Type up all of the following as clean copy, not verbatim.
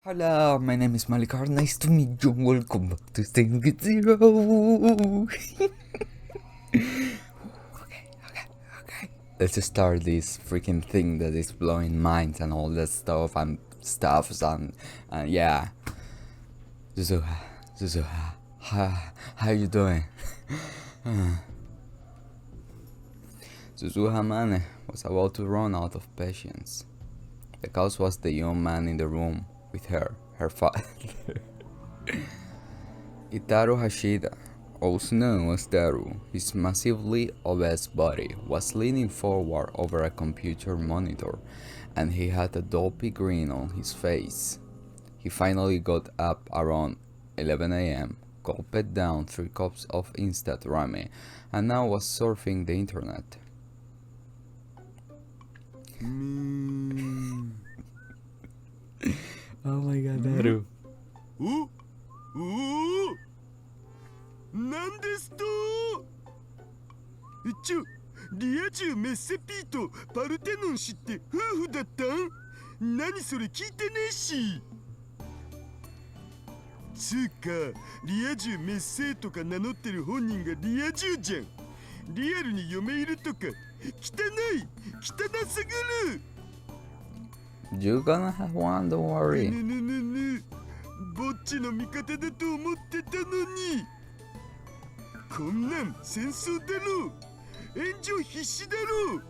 Hello, my name is Malik. Nice to meet you. Welcome back to Steins with Zero. Okay. Let's start this freaking thing that is blowing minds and all that stuff and stuffs and yeah. Zuzuha, how you doing? Zuzuha Mane was about to run out of patience. The cause was the young man in the room with her father. Itaru Hashida, also known as Daru, his massively obese body was leaning forward over a computer monitor, and he had a dopey grin on his face. He finally got up around 11 a.m., gulped down 3 cups of instant ramen, and now was surfing the internet. Oh my god, Daru. なんですとリア充メッセピーとパルテノン氏って夫婦だったん？何それ聞いてねえし。つうか、リア充メッセとか名乗ってる本人がリア充じゃん。リアルに嫁いるとか、汚すぎる。You're gonna have one, don't worry. ぼっちの味方だと思ってたのに。こんなん戦争だろ。炎上必至だろ。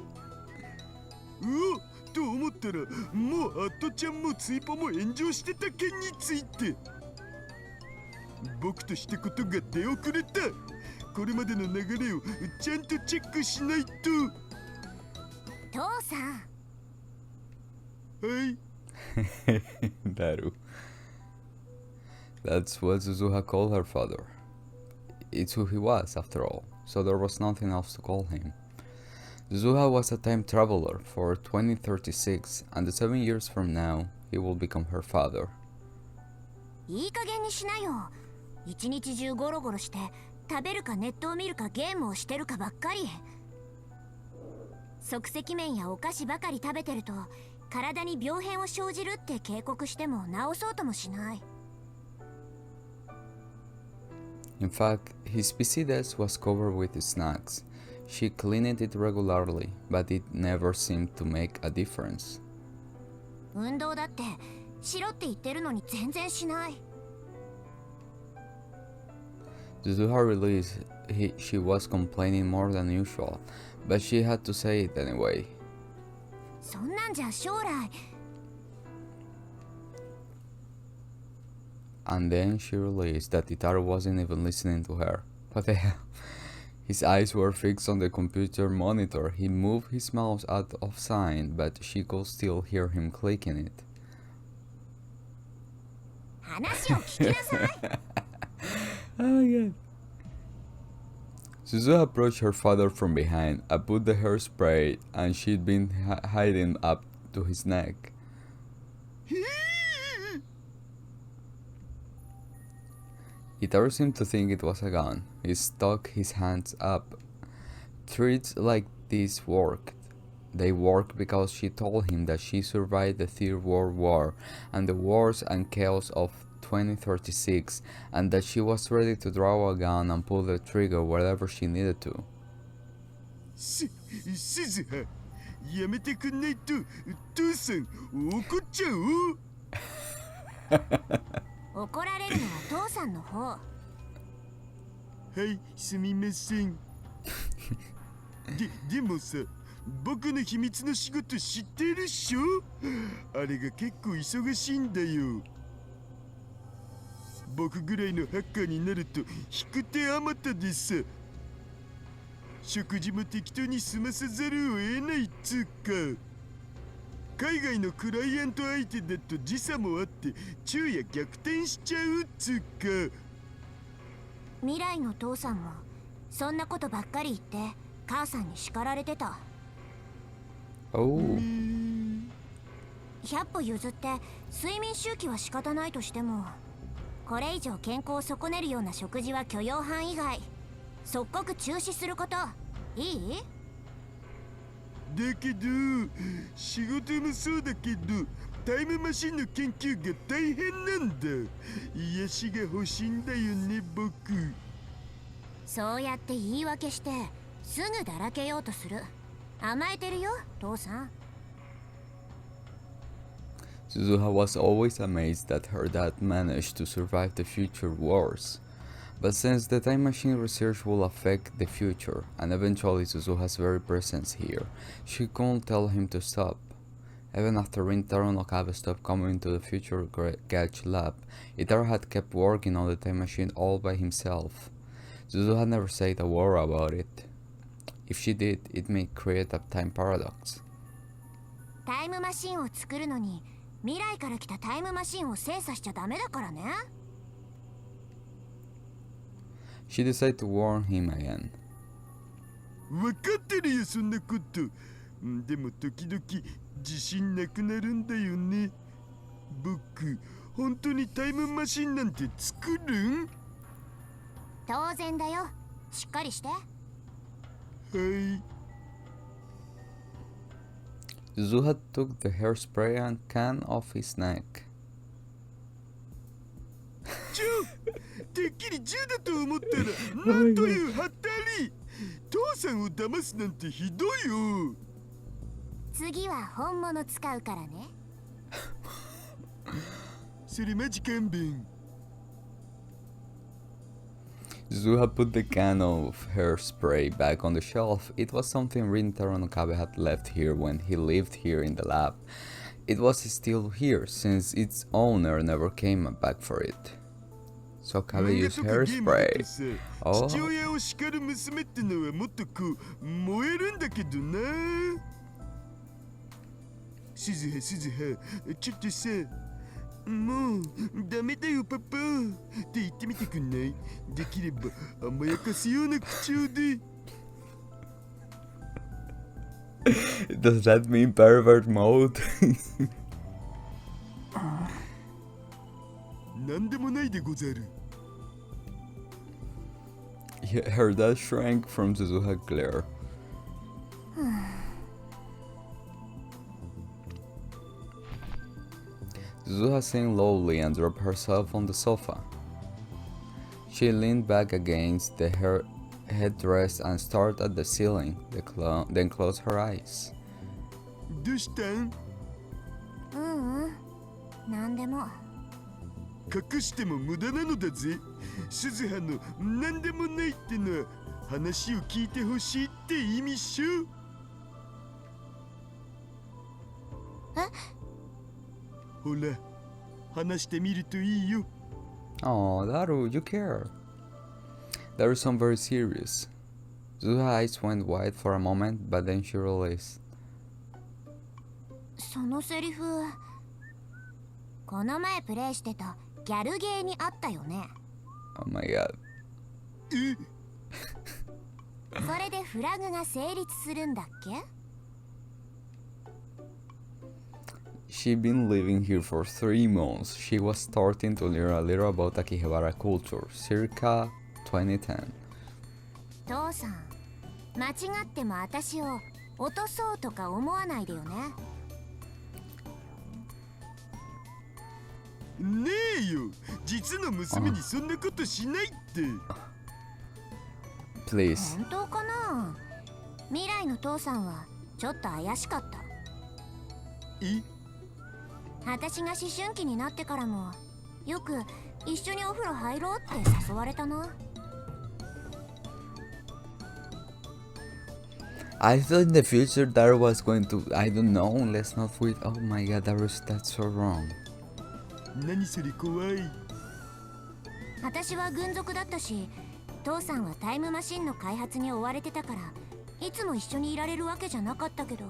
と思ったら、もうアットちゃんもツイポも炎上してた件について。僕としたことが出遅れた。これまでの流れをちゃんとチェックしないと。父さん。はい。Daru. That's what Suzuha called her father. It's who he was, after all, so there was nothing else to call him. Suzuha was a time traveler for 2036, and 7 years from now, he will become her father. いい加減にしなよ。一日中ゴロゴロして食べるかネットを見るかゲームをしてるかばっかり。即席麺やお菓子ばかり食べてると体に病変を生じるって警告しても治そうともしない。In fact, his PC desk was covered with snacks. She cleaned it regularly, but it never seemed to make a difference. 運動だってしろって言ってるのに全然しない。Suzuha realized she was complaining more than usual, but she had to say it anyway. そんなんじゃ将来。And then she realized that Itaru wasn't even listening to her. What the hell? His eyes were fixed on the computer monitor. He moved his mouse out of sight, but she could still hear him clicking it. 話を聞きなさい。Oh my god. Suzu approached her father from behind, put the hairspray, and she'd been hiding up to his neck. Itaru seemed to think it was a gun. He stuck his hands up. Treats like this worked. They worked because she told him that she survived the Third World War and the wars and chaos of 2036, and that she was ready to draw a gun and pull the trigger wherever she needed to. すずは、やめてくんないと、父さん怒っちゃう。怒られるのは父さんの方。はい、すみません。でもさ、僕の秘密の仕事知ってるっしょ？あれが結構忙しいんだよ。僕ぐらいのハッカーになると引く手あまたでさ。食事も適当に済まさざるを得ないっつうか。海外のクライアント相手だと時差もあって昼夜逆転しちゃうっつうか。未来の父さんもそんなことばっかり言って母さんに叱られてた。Oh. 100歩譲って睡眠周期は仕方ないとしても、これ以上健康を損ねるような食事は許容範囲外。即刻中止すること。いい？だけど仕事もそうだけどタイムマシンの研究が大変なんだ。癒しが欲しいんだよね、僕。そうやって言い訳してすぐだらけようとする。甘えてるよ、父さん。Suzuha was always amazed that her dad managed to survive the future wars. But since the time machine research will affect the future, and eventually Suzuha's very presence here, she couldn't tell him to stop. Even after Rintaro no Kabe stopped coming to the future Gauge lab, Itaro had kept working on the time machine all by himself. Suzuha never said a word about it. If she did, it may create a time paradox. タイムマシンを作るのに未来から来たタイムマシンを精査しちゃダメだからね。She decided to warn him again. わかってるよ、そんなこと。でも時々自信なくなるんだよね。僕、本当にタイムマシンなんて作るん？当然だよ。しっかりして。はい。Suzuha took the hairspray and can off his neck. てっきり銃だと思ったら、なんというはったり。父さんを騙すなんてひどいよ。次は本物使うからね。それマジ勘弁。Suzuha put the can of hairspray back on the shelf. It was something Rintaro no Kabe had left here when he lived here in the lab. It was still here since its owner never came back for it. So Kabe used hairspray. Oh. 父親を叱る娘ってのはもっとこう燃えるんだけどな。鈴葉、ちょっとさ、もうダメだよパパって言ってみてくんない？できれば甘やかすような口調で。Does that mean pervert mode? なんでもないでござる。Her dad shrank from Suzuha's glare. Suzuha sang lowly and dropped herself on the sofa. She leaned back against the headrest and stared at the ceiling, then closed her eyes. どうしたん？なんでも。隠しても無駄なのだぜ。鈴葉のなんでもないってのは話を聞いてほしいって意味っしょ。ほら、話してみるといいよ。Oh, Daru, you care. Daru sounded very serious. Suzuha's eyes went wide for a moment, but then she realized. そのセリフ、この前プレイしてたギャルゲーにあったよね。Oh my god. それでフラグが成立するんだっけ？ She'd been living here for 3 months. She was starting to learn a little about Akihabara culture, circa 2010. 父さん、間違っても私を落とそうとか思わないでよね。ねえよ、実の娘にそんなことしないって。Please. 本当かな？未来の父さんはちょっと怪しかった。私が思春期になってからもよく一緒にお風呂入ろうって誘われたな。I thought in the future Daru was going to, I don't know, let's not wait. Oh my god, that's so wrong. 何それ怖い。私は軍属だったし、父さんはタイムマシンの開発に追われてたからいつも一緒にいられるわけじゃなかったけど、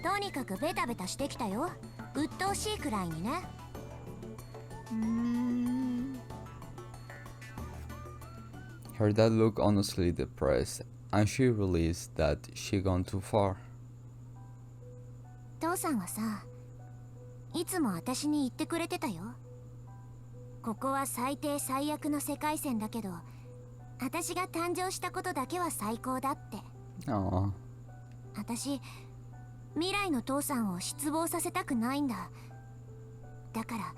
とにかくベタベタしてきたよ。鬱陶しいくらいにね。Her dad looked honestly depressed, and she realized that she'd gone too far. 父さんはさ、いつも私に言ってくれてたよ。ここは最低最悪の世界線だけど、私が誕生したことだけは最高だって。Aww. 私未来の父さんを失望させたくないんだ。だから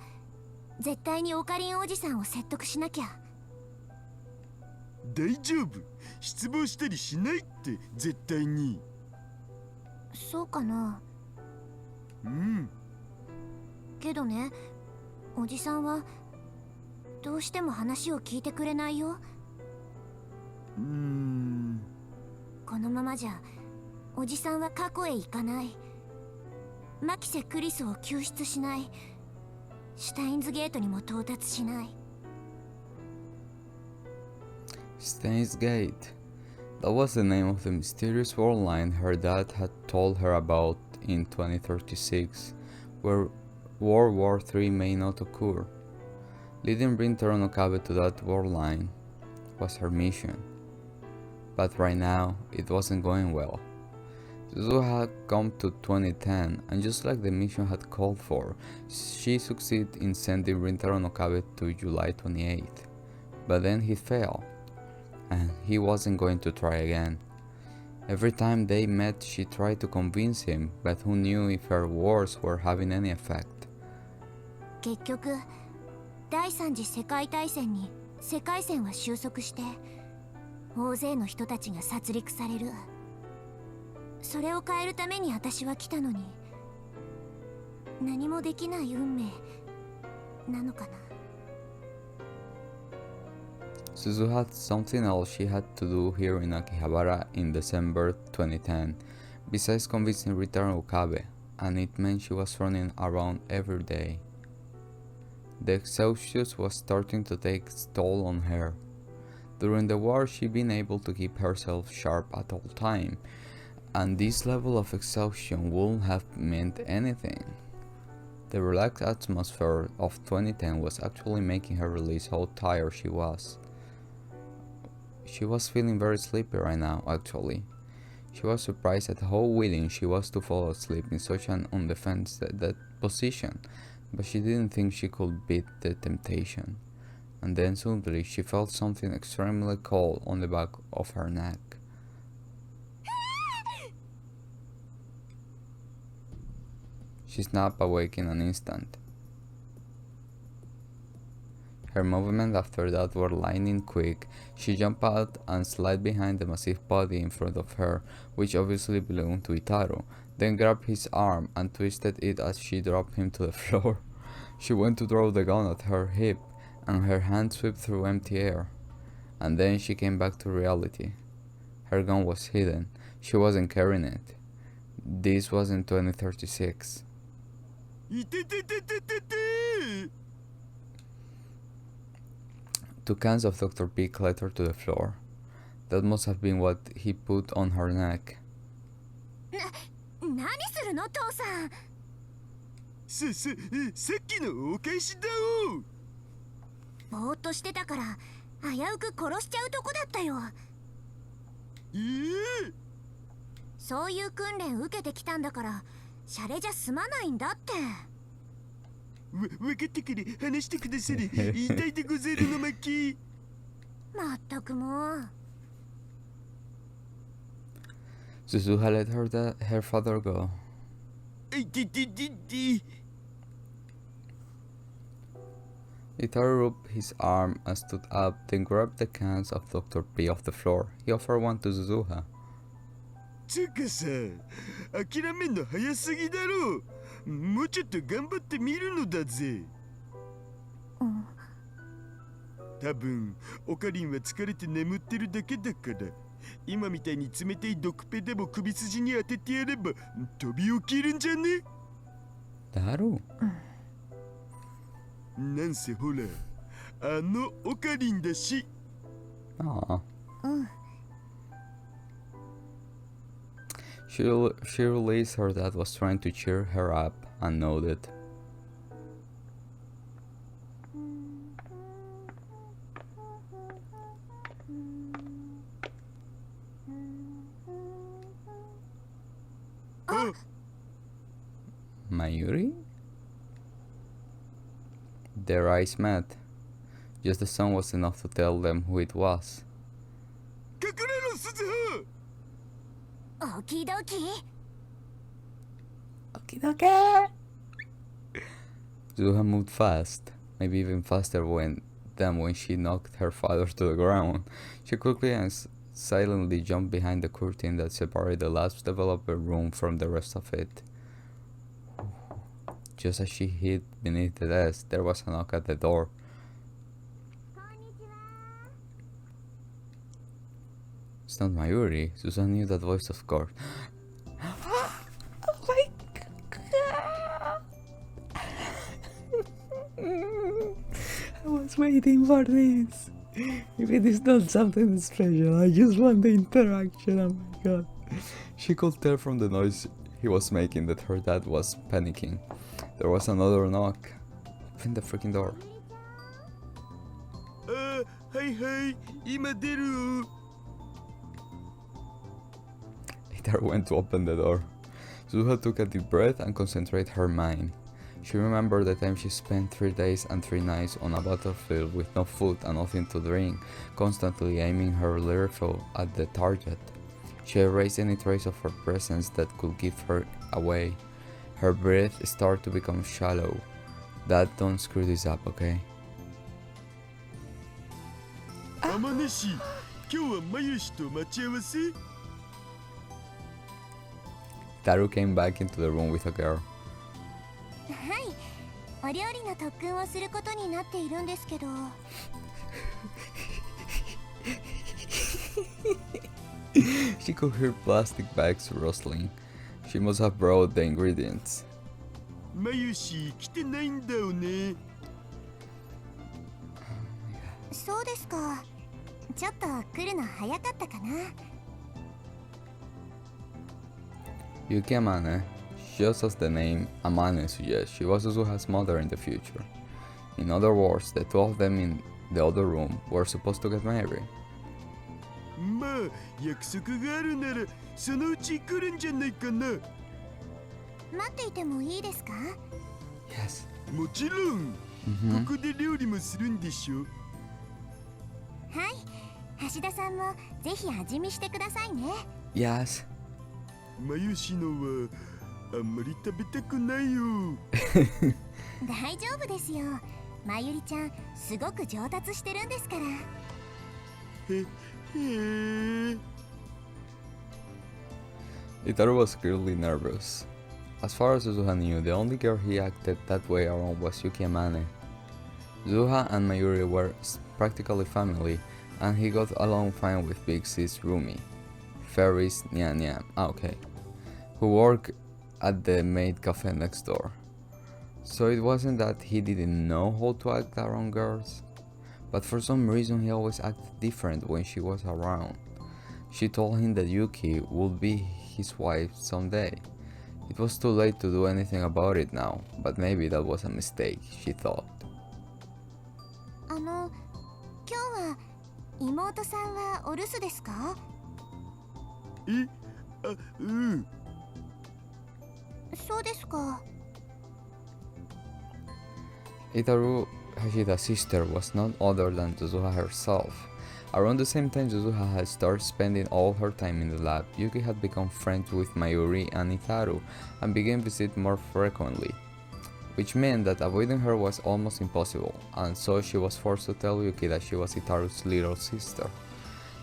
絶対にオカリンおじさんを説得しなきゃ。大丈夫、失望したりしないって絶対に。そうかな。うん。けどね、おじさんはどうしても話を聞いてくれないよ。このままじゃおじさんは過去へ行かない。マキセ・クリスを救出しない。シュタインズゲートにも到達しない。Steins Gate. That was the name of the mysterious world line her dad had told her about in 2036, where World War III may not occur. Leading Rinter Okabe to that world line was her mission. But right now, it wasn't going well. Suzuha had come to 2010, and just like the mission had called for, she succeeded in sending Rintaro Okabe to July 28th. But then he failed, and he wasn't going to try again. Every time they met, she tried to convince him, but who knew if her words were having any effect. 結局、第三次世界大戦に世界戦は収束して、大勢の人たちが殺戮される。それを変えるために私は来たのに、何もできない運命なのかな。Suzu had something else she had to do here in Akihabara in December 2010, besides convincing Ritaro Okabe, and it meant she was running around every day. The exhaustion was starting to take its toll on her. During the war, she'd been able to keep herself sharp at all time, and this level of exhaustion wouldn't have meant anything. The relaxed atmosphere of 2010 was actually making her realize how tired she was. She was feeling very sleepy right now, actually. She was surprised at how willing she was to fall asleep in such an undefended position, but she didn't think she could beat the temptation. And then suddenly she felt something extremely cold on the back of her neck. She snapped awake in an instant. Her movement after that were lightning quick. She jumped out and slid behind the massive body in front of her, which obviously belonged to Itaru, then grabbed his arm and twisted it as she dropped him to the floor. She went to throw the gun at her hip, and her hand swept through empty air. And then she came back to reality. Her gun was hidden. She wasn't carrying it. This was in 2036. Two cans of Dr. P clattered to the floor. That must have been what he put on her neck. 何するの父さん。さっきのお返しだお。ぼーっとしてたから危うく殺しちゃうとこだったよ。そういう訓練受けてきたんだからシャレじゃ済まないんだって。わかったから話してくださり。言いたいでござるの巻。まったくもう。Suzuha let her father go. Itaru rubbed his arm and stood up, then grabbed the cans of Dr. P off the floor. He offered one to Suzuha. つうかさ、諦めんの早すぎだろう。もうちょっと頑張ってみるのだぜ。多分オカリンは疲れて眠ってるだけだから、今みたいに冷たい毒ペでも首筋に当ててやれば飛び起きるんじゃね？だろう。なんせほら、あのオカリンだし。ああ。She realized her dad was trying to cheer her up and nodded. Mayuri? Their eyes met. Just the sun was enough to tell them who it was. 隠れろ、鈴葉。オキドキ。Okie dokie. Zuha moved fast, maybe even faster than when she knocked her father to the ground. She quickly and silently jumped behind the curtain that separated the last developer room from the rest of it. Just as she hid beneath the desk, there was a knock at the door. It's not Mayuri. Susan knew that voice, of course. Oh my god! I was waiting for this. If it is not something special, I just want the interaction. Oh my god. She could tell from the noise he was making that her dad was panicking. There was another knock. Open the freaking door. Hi, 今出る Itaru went to open the door. Zuha took a deep breath and concentrated her mind. She remembered the time she spent 3 days and 3 nights on a battlefield with no food and nothing to drink, constantly aiming her rifle at the target. She erased any trace of her presence that could give her away. Her breath started to become shallow. Dad, don't screw this up, okay? 天音、今日はまゆしと待ち合わせ Taru came back into the room with a girl. はい、お料理の特訓をすることになっているんですけど。She could hear plastic bags rustling. She must have brought the ingredients. まゆし来てないんだよね そうですか。ちょっと来るの早かったかな。Yuki Amane, just as the name Amane suggests, she was Suzuha's mother in the future. In other words, the two of them in the other room were supposed to get married. まあ約束があるならそのうち来るんじゃないかな 待っていてもいいですか？ Yes. もちろん、ここで料理もするんでしょはい、橋田さんもぜひ味見してくださいね。 Yes. まゆしのはあんまり食べたくないよ大丈夫ですよ。まゆりちゃんすごく上達してるんですから。へへ Itaru was clearly nervous. As far as Suzuha knew, the only girl he acted that way around was Yuki Amane. Suzuha and Mayuri were practically family, and he got along fine with big sis Rumi, Ferris Nyan, who worked at the maid cafe next door. So it wasn't that he didn't know how to act around girls, but for some reason he always acted different when she was around. She told him that Yuki would be his wife someday. It was too late to do anything about it now, but maybe that was a mistake, she thought. 今日は妹さんはお留守ですか？えあうんそうですか。 Itaru Hashida's sister was none other than Suzuha herself. Around the same time Suzuha had started spending all her time in the lab, Yuki had become friends with Mayuri and Itaru and began visiting more frequently, which meant that avoiding her was almost impossible, and so she was forced to tell Yuki that she was Itaru's little sister.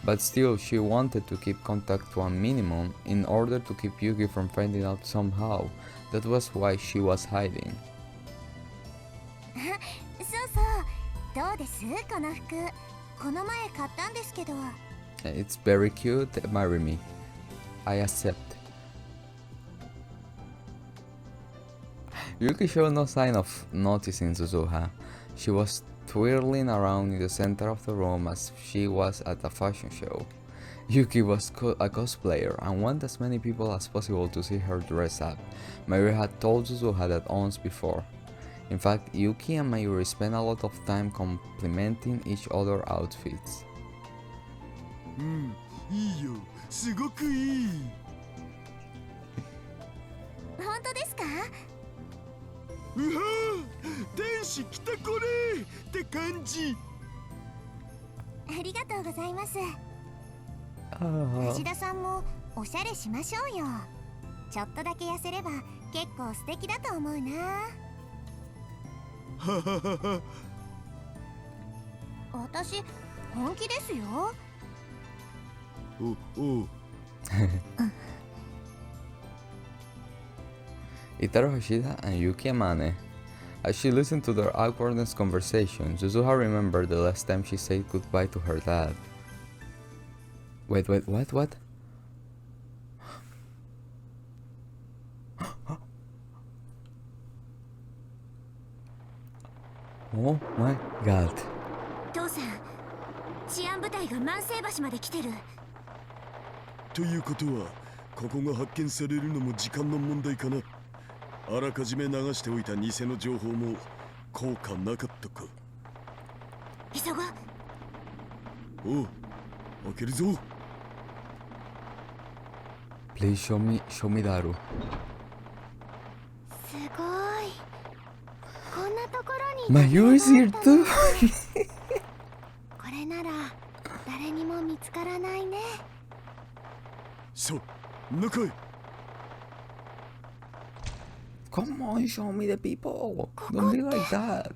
But still, she wanted to keep contact to a minimum in order to keep Yuki from finding out somehow. That was why she was hiding. そうそう。どうですこの服。この前買ったんですけど。It's very cute, marry me. I accept. Yuki showed no sign of noticing Suzuha. She was twirling around in the center of the room as she was at a fashion show. Yuki was a cosplayer and wanted as many people as possible to see her dress up. Mayuri had told Suzuha that once before. In fact, Yuki and Mayuri spent a lot of time complimenting each other's outfits. うんいいよすごくいい本当ですか？うわ天使来たこれって感じありがとうございます。 Ah. 橋田さんもおしゃれしましょうよ。ちょっとだけ痩せれば結構素敵だと思うな。はははは。私本気ですよ。おう。Itaro Hashida and Yuki Amane. As she listened to their awkwardness conversation, Suzuha remembered the last time she said goodbye to her dad. Wait, what? Oh my god. 父さん、治安部隊が万世橋まで来てる。ということは、ここが発見されるのも時間の問題かな。あらかじめ流しておいた偽の情報も効果なかったか。急ごう。おう、開けるぞ。Please show me Daru. すごい。こんなところに。Mayuri's here too. これなら誰にも見つからないね。さあ、中へ。Come on, show me the people. Don't be like that.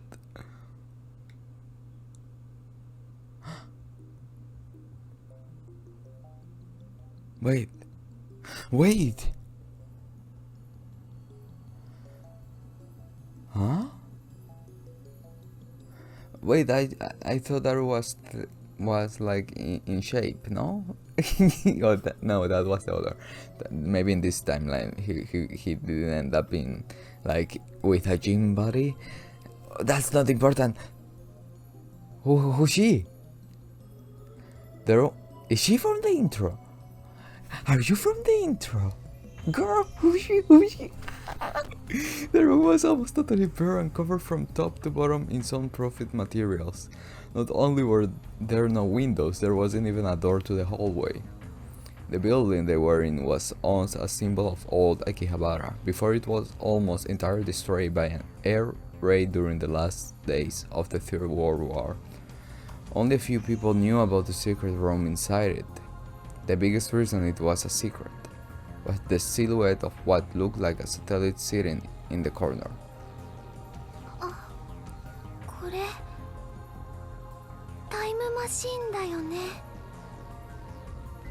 Wait. Huh? Wait, I thought that was like in shape, no? Oh, no, that was the other. Maybe in this timeline he didn't end up in like with a gym body. That's not important. Who's she? Is she from the intro? Are you from the intro? Girl, who's she? The room was almost totally bare and covered from top to bottom in some profit materials. Not only were there no windows, there wasn't even a door to the hallway. The building they were in was once a symbol of old Akihabara, before it was almost entirely destroyed by an air raid during the last days of the Third World War. Only a few people knew about the secret room inside it. The biggest reason it was a secret was the silhouette of what looked like a satellite sitting in the corner. これタイムマシンだよね。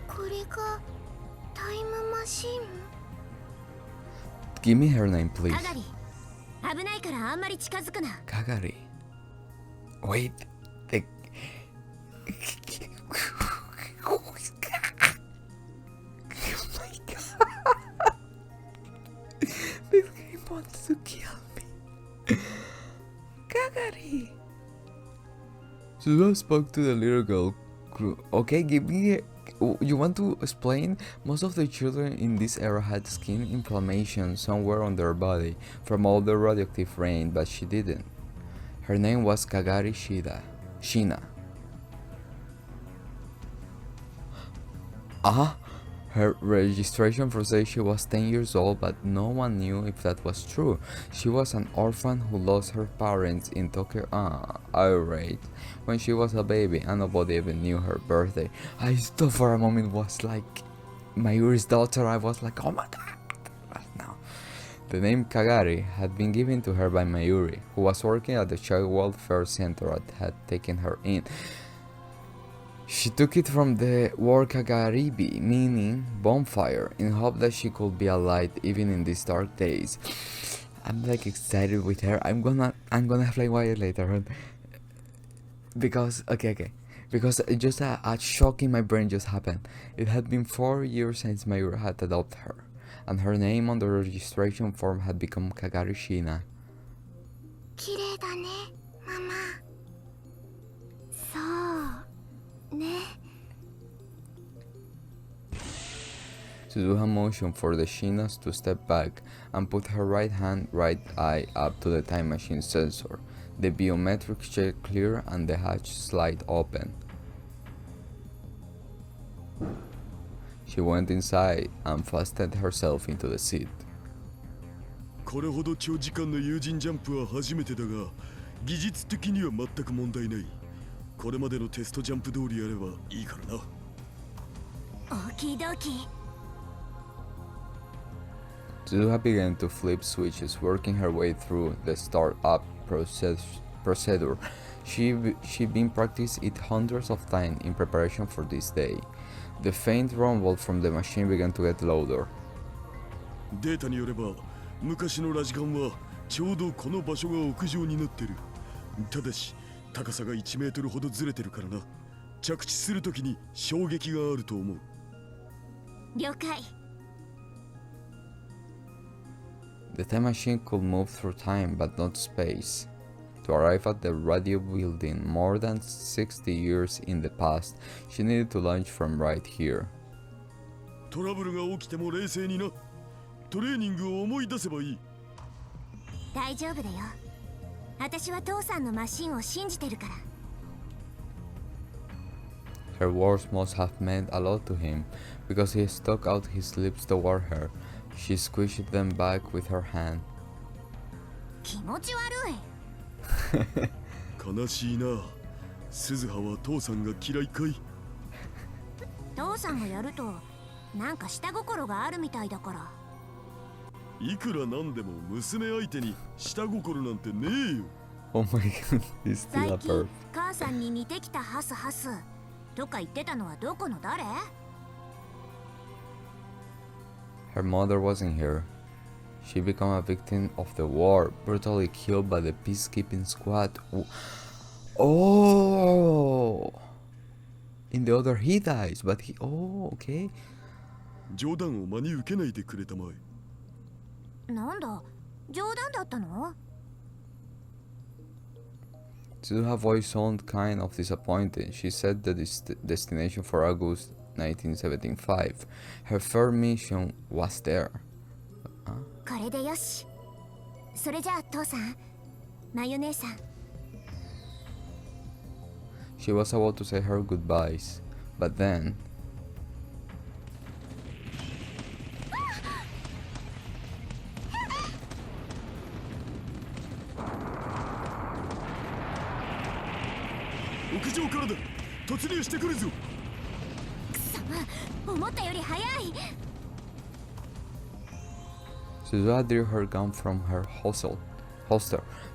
これがタイムマシン。 Give me her name, please. カガリ、危ないからあんまり近づくな。 KAGARI. Wait. Oh my god. This game wants to kill me. KAGARI. Suzuha spoke to the little girl. Okay, give me. You want to explain? Most of the children in this era had skin inflammation somewhere on their body from all the radioactive rain, but she didn't. Her name was KAGARI Shina. Her registration form said she was 10 years old, but no one knew if that was true. She was an orphan who lost her parents in Tokyo irate when she was a baby, and nobody even knew her birthday. I thought for a moment was like Mayuri's daughter. I was like, oh my god. But no. The name KAGARI had been given to her by Mayuri, who was working at the child welfare center that had taken her in. She took it from the word Kagaribi, meaning bonfire, in hope that she could be a light even in these dark days. I'm like excited with her. I'm gonna play Wire later on. Because because just a shock in my brain just happened. It had been 4 years since Mayura had adopted her, and her name on the registration form had become KAGARI Shina. 綺麗だね、ママ。そうね。 Suzuha motioned for the Shinas to step back and put her right eye up to the time machine sensor. The biometric check clear and the hatch slide open. She went inside and fastened herself into the seat. これほど長時間の有人ジャンプは初めてだが、技術的には全く問題ない。これまでのテストジャンプ通りやればいいからな。オーキードーキー。Zuha began to flip switches, working her way through the start-up procedure. She'd been practiced it hundreds of times in preparation for this day. The faint rumble from the machine began to get louder. データによれば昔のラジカンはちょうどこの場所が屋上になってる。ただし高さが1メートルほどずれてるからな。着地するときに衝撃があると思う。了解。The time machine could move through time but not space. To arrive at the radio building more than 60 years in the past, she needed to launch from right here. トラブルが起きても冷静にな。トレーニングを思い出せばいい。大丈夫だよ。私は父さんのマシンを信じてるから。Her words must have meant a lot to him, because he stuck out his lips toward her. She squished them back with her hand. 気持ち悪い。悲しいな。鈴葉は父さんが嫌いかい？父さんがやるとなんか下心があるみたいだから。いくらなんでも娘相手に下心なんてねえよ。Oh my god, he's still 最 a 近 perp. 母さんに似てきたハスハスとか言ってたのはどこの誰？ Her mother wasn't here. She became a victim of the war, brutally killed by the peacekeeping squad. Oh! In the other, he dies, but he. Oh, okay. 冗談を真に受けないでくれたまえ。なんだ、冗談だったの？ Zuha's voice sounded kind of disappointed. She said the destination for August 1975. Her third mission was there. これでよし。それじゃあ父さん、マユ姉さん。She was about to say her goodbyes, but then. 屋上からだ。突入してくるぞ。くそ、思ったより早い。Suzuha drew her gun from her holster.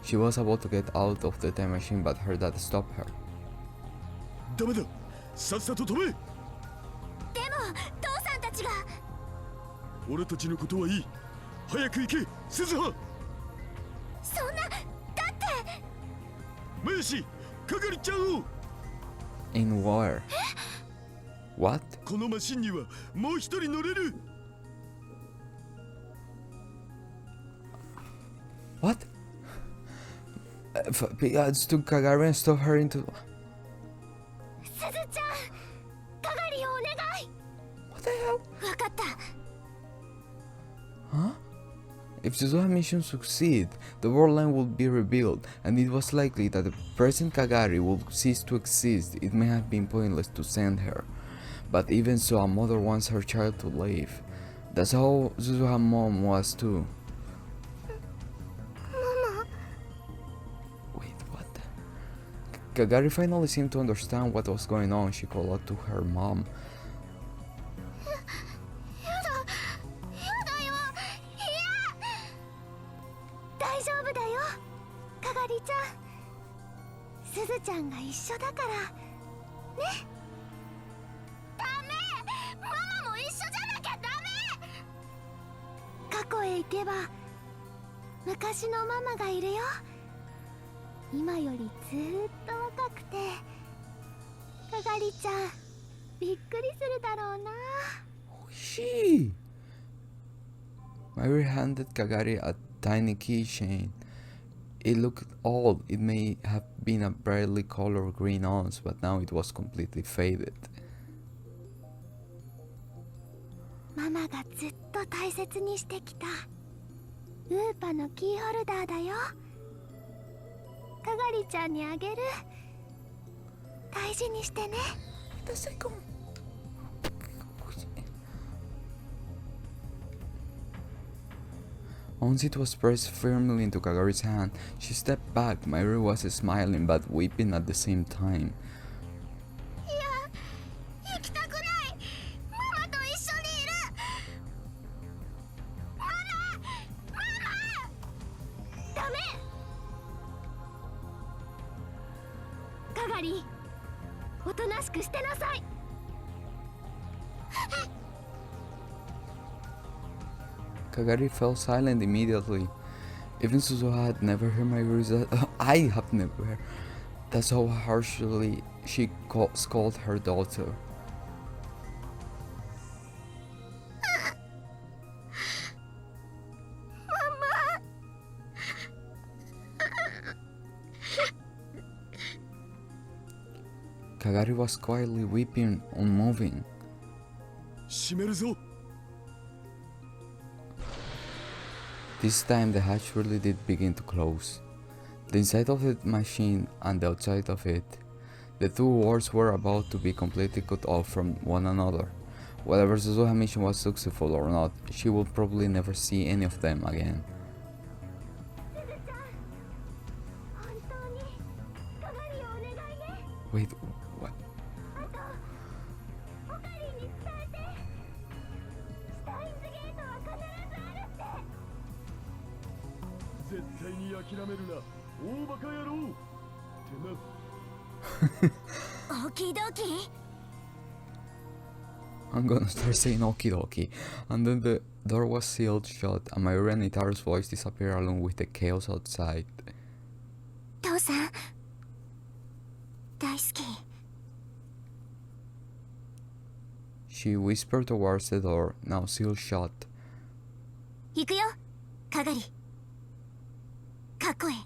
She was about to get out of the time machine, but her dad stopped her. ダメだ。さっさと飛べ。でも父さんたちが。俺たちのことはいい。早く行け、鈴葉。そんな、だって。マユシ、かがりちゃんを。In where? What? このマシンにはもう一人乗れる。What? To KAGARI and stop her into. すずちゃん、かがりをお願い。 What the hell? わかった。 Huh? If Suzuha's mission succeed, the world line would be rebuilt, and it was likely that the present KAGARI would cease to exist. It may have been pointless to send her. But even so, a mother wants her child to live. That's how Suzuha's mom was too. Wait, what? KAGARI finally seemed to understand what was going on. She called out to her mom. 大丈夫だよ、かがりちゃん。すずちゃんが一緒だからね。ダメ、ママも一緒じゃなきゃダメ。過去へ行けば昔のママがいるよ。今よりずーっと若くて、かがりちゃんびっくりするだろうな。 She. Mayuri handed KAGARI a tiny keychain. It looked old. It may have been a brightly colored green ounce, but now it was completely faded. ママがずっと大切にしてきたウーパのキーホルダーだよ。かがりちゃんにあげる。大事にしてね。 The second. Once it was pressed firmly into KAGARI's hand, she stepped back. Mayuri was smiling but weeping at the same time. いや、行きたくない。ママと一緒にいる。ママ。カガリ、おとなしくしてなさい。Kagari fell silent immediately. Even Suzuha had never heard Mayuri's I have never heard. That's how harshly she scolded her daughter. Kagari was quietly weeping, unmoving. 閉めるぞ。 This time the hatch really did begin to close. The inside of the machine and the outside of it. The two worlds were about to be completely cut off from one another. Whether Suzuha's mission was successful or not, she would probably never see any of them again. Wait, what? 絶対に諦めるな、大バカ野郎ってな。オキドキ。 I'm gonna start saying okie dokie. And then the door was sealed shut and Mayuri and Itaru's voice disappeared along with the chaos outside. 父さん、大好き。 She whispered towards the door, now sealed shut. 行くよ、カガリ。かっこいい。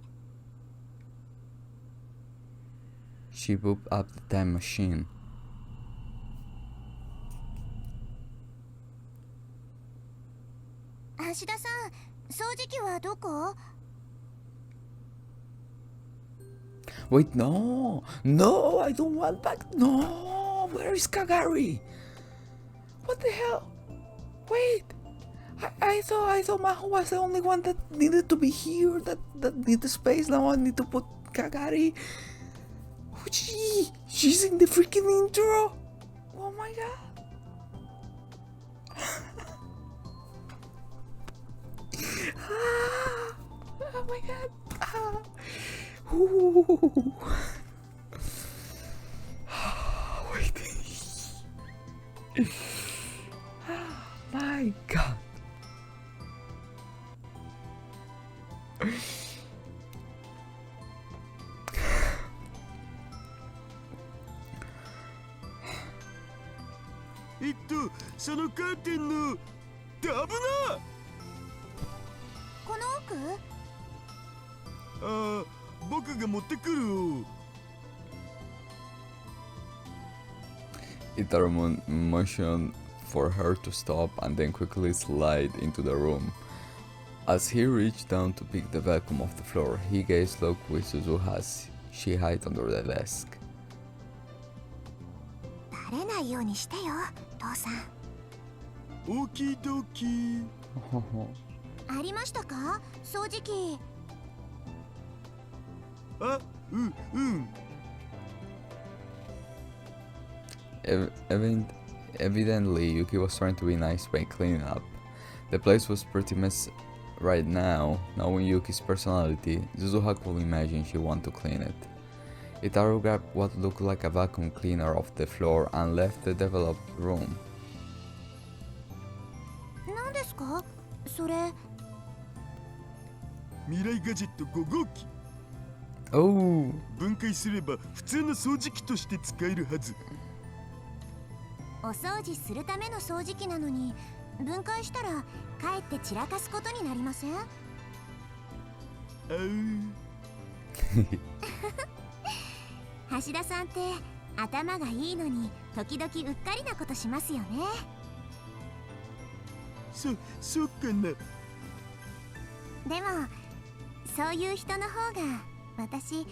She booped up the time machine. 橋田さん、掃除機はどこ？ Wait, no! No, I don't want back. No! Where is Kagari? What the hell? Wait! I thought Maho was the only one that needed to be here, that needed space. Now I need to put Kagari. Oh, she's in the freaking intro. Oh my god. Oh my god. Ooh. Wait. My god. そのカーテンの危な。この奥？ああ、僕が持ってくるよ。 Itaru motioned for her to stop and then quickly slide into the room. As he reached down to pick the vacuum off the floor, he gazed look with Suzuha as she hid under the desk. バレないようにしてよ、父さん。オキドキ。ありましたか、掃除機。あ、うん。Evidently, Yuki was trying to be nice by cleaning up. The place was pretty mess right now. Knowing Yuki's personality, Suzuha could imagine she wanted to clean it. Itaru grabbed what looked like a vacuum cleaner off the floor and left the developed room. 何ですか、それ。未来ガジェット5号機。 Oh! 分解すれば普通の掃除機として使えるはず。お掃除するための掃除機なのに、分解したらかえって散らかすことになりません？橋田さんって頭がいいのに時々うっかりなことしますよね。そうかな。でもそういう人の方が私好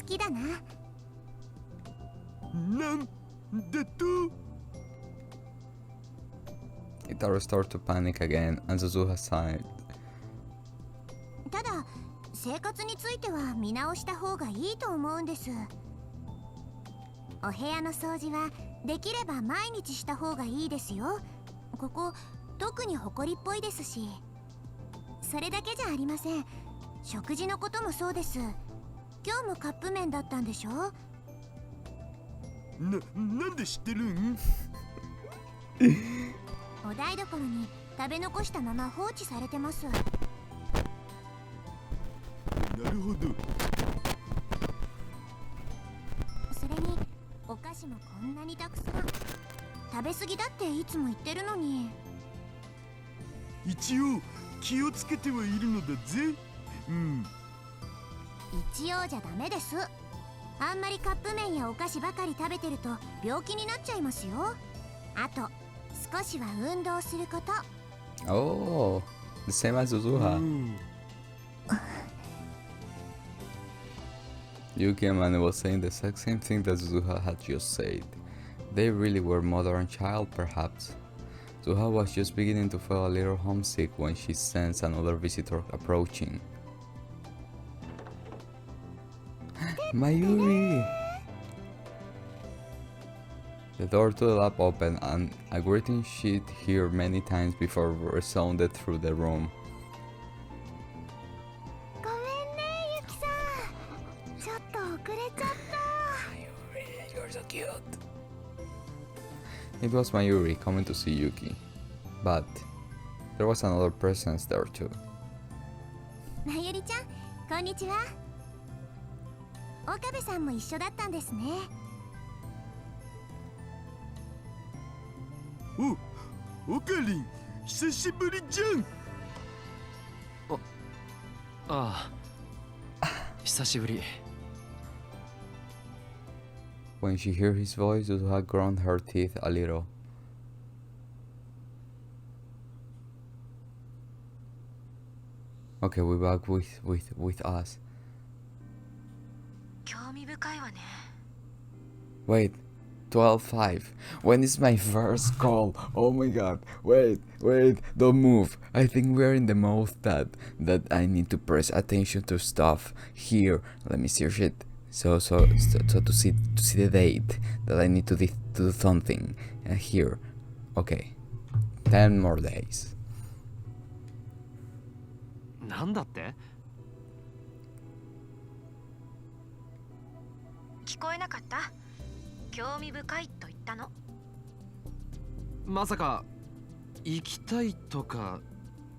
きだな。なんだと？ Itaru started to panic again and Suzuha sighed. ただ生活については見直した方がいいと思うんです。お部屋の掃除はできれば毎日した方がいいですよ。ここ特にホコリっぽいですし。それだけじゃありません。食事のこともそうです。今日もカップ麺だったんでしょ。なんで知ってるん？お台所に食べ残したまま放置されてます。なるほど。それにお菓子もこんなにたくさん。食べ過ぎだっていつも言ってるのに。一応気をつけてはいるのだぜ。うん。一応じゃダメです。あんまりカップ麺やお菓子ばかり食べてると病気になっちゃいますよ。あと少しは運動すること。Oh, the same as Uzuha. Yuki and Mane was saying the exact same thing that Zuha had just said. They really were mother and child, perhaps. Zuha was just beginning to feel a little homesick when she sensed another visitor approaching. Mayuri! The door to the lab opened and a greeting she'd heard many times before resounded through the room. ごめんね、ユキさん。ちょっと遅れちゃった。Mayuri, you're so cute. It was Mayuri coming to see Yuki, but there was another presence there too. まゆりちゃん、こんにちは。岡部さんも一緒だったんですね。おかりん、久しぶりじゃん。ああ、久しぶり。When she heard his voice, Uzuha ground her teeth a little. Okay, we're back with us. 興味深いわね。 Wait, 12:05. When is my first call? Oh my god. Wait, don't move. I think we're in the mode that I need to press attention to stuff. Here, let me search it. So to see the date that I need to do something. Here. Okay. 10 more days. なんだって？聞こえなかった？興味深いと言ったの。まさか行きたいとか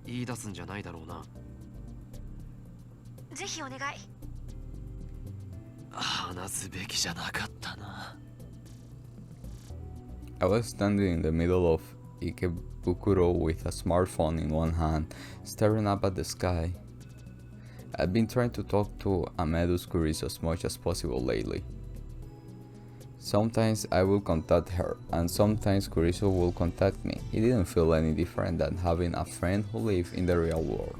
言い出すんじゃないだろうな。ぜひお願い。話すべきじゃなかったな。I was standing in the middle of Ikebukuro with a smartphone in one hand, staring up at the sky. I've been trying to talk to Amedus Kurisu as much as possible lately. Sometimes I will contact her, and sometimes Kurisu will contact me. It didn't feel any different than having a friend who lived in the real world.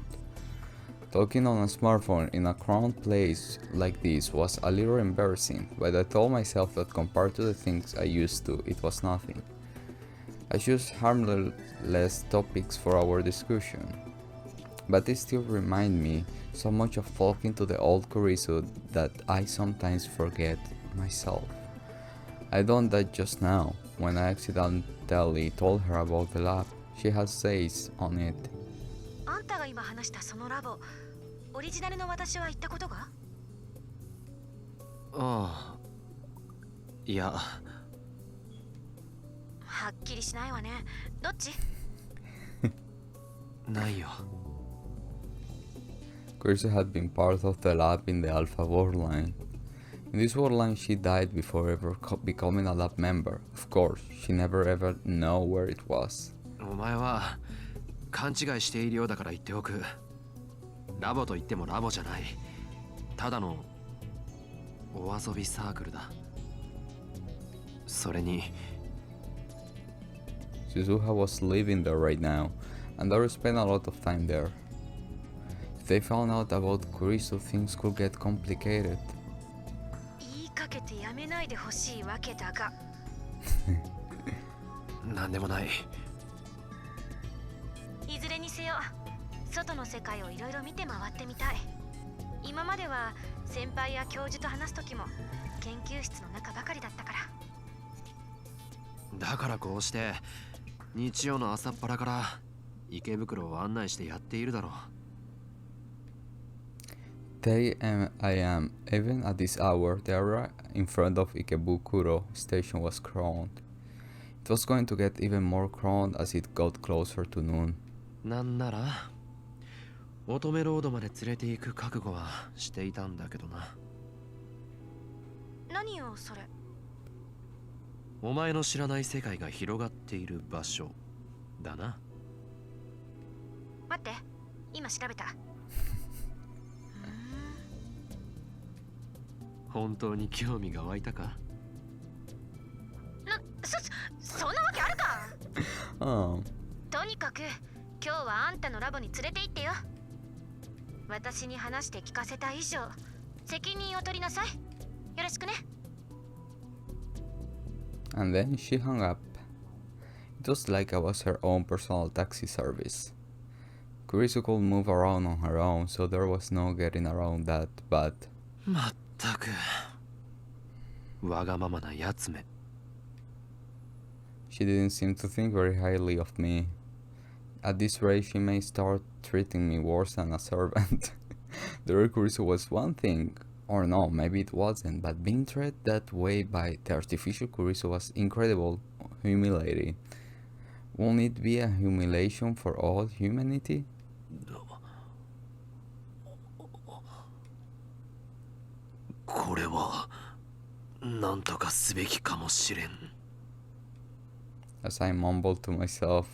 Talking on a smartphone in a crowded place like this was a little embarrassing, but I told myself that compared to the things I used to, it was nothing. I chose harmless topics for our discussion, but they still remind me so much of talking to the old Kurisu that I sometimes forget myself. I done that just now, when I accidentally told her about the lab. She has says on it. あんたが今話したそのラボ、オリジナルの私は行ったことが？ああ、いや。はっきりしないわね。どっち？ないよ。Kurisu had been part of the lab in the Alpha Worldline. In this worldline, she died before ever becoming a lab member. Of course, she never ever know where it was. お前は勘違いしているようだから言っておく。ラボと言ってもラボじゃない。ただのお遊びサークルだ。それに Shizuha was living there right now, and Daru spent a lot of time there. If they found out about Kurisu, things could get complicated. 言いかけてやめないでほしいわけだが。なんでもない。いずれにせよ、外の世界をいろいろ見て回ってみたい。今までは先輩や教授と話す時も研究室の中ばかりだったから。だからこうして日曜の朝っぱらから池袋を案内してやっているだろう。10 a.m. Even at this hour, the area in front of Ikebukuro station was crowded. It was going to get even more crowded as it got closer to noon. なんなら乙女ロードまで連れて行く覚悟はしていたんだけどな。何よそれ。お前の知らない世界が広がっている場所だな。待って、今調べた。本当に興味が湧いたか？そんなわけあるか。Oh. とにかく今日はあんたのラボに連れて行ってよ。私に話して聞かせた以上責任を取りなさい。よろしくね。And then she hung up. It was like I was her own personal taxi service. Kurisu could move around on her own, so there was no getting around that, but... まったくわがままなやつめ。She didn't seem to think very highly of me. At this rate, she may start treating me worse than a servant. The real Kurisu was one thing, or no, maybe it wasn't, but being treated that way by the artificial Kurisu was incredible, humiliating. Won't it be a humiliation for all humanity? これはなんとかすべきかもしれん。As I mumbled to myself.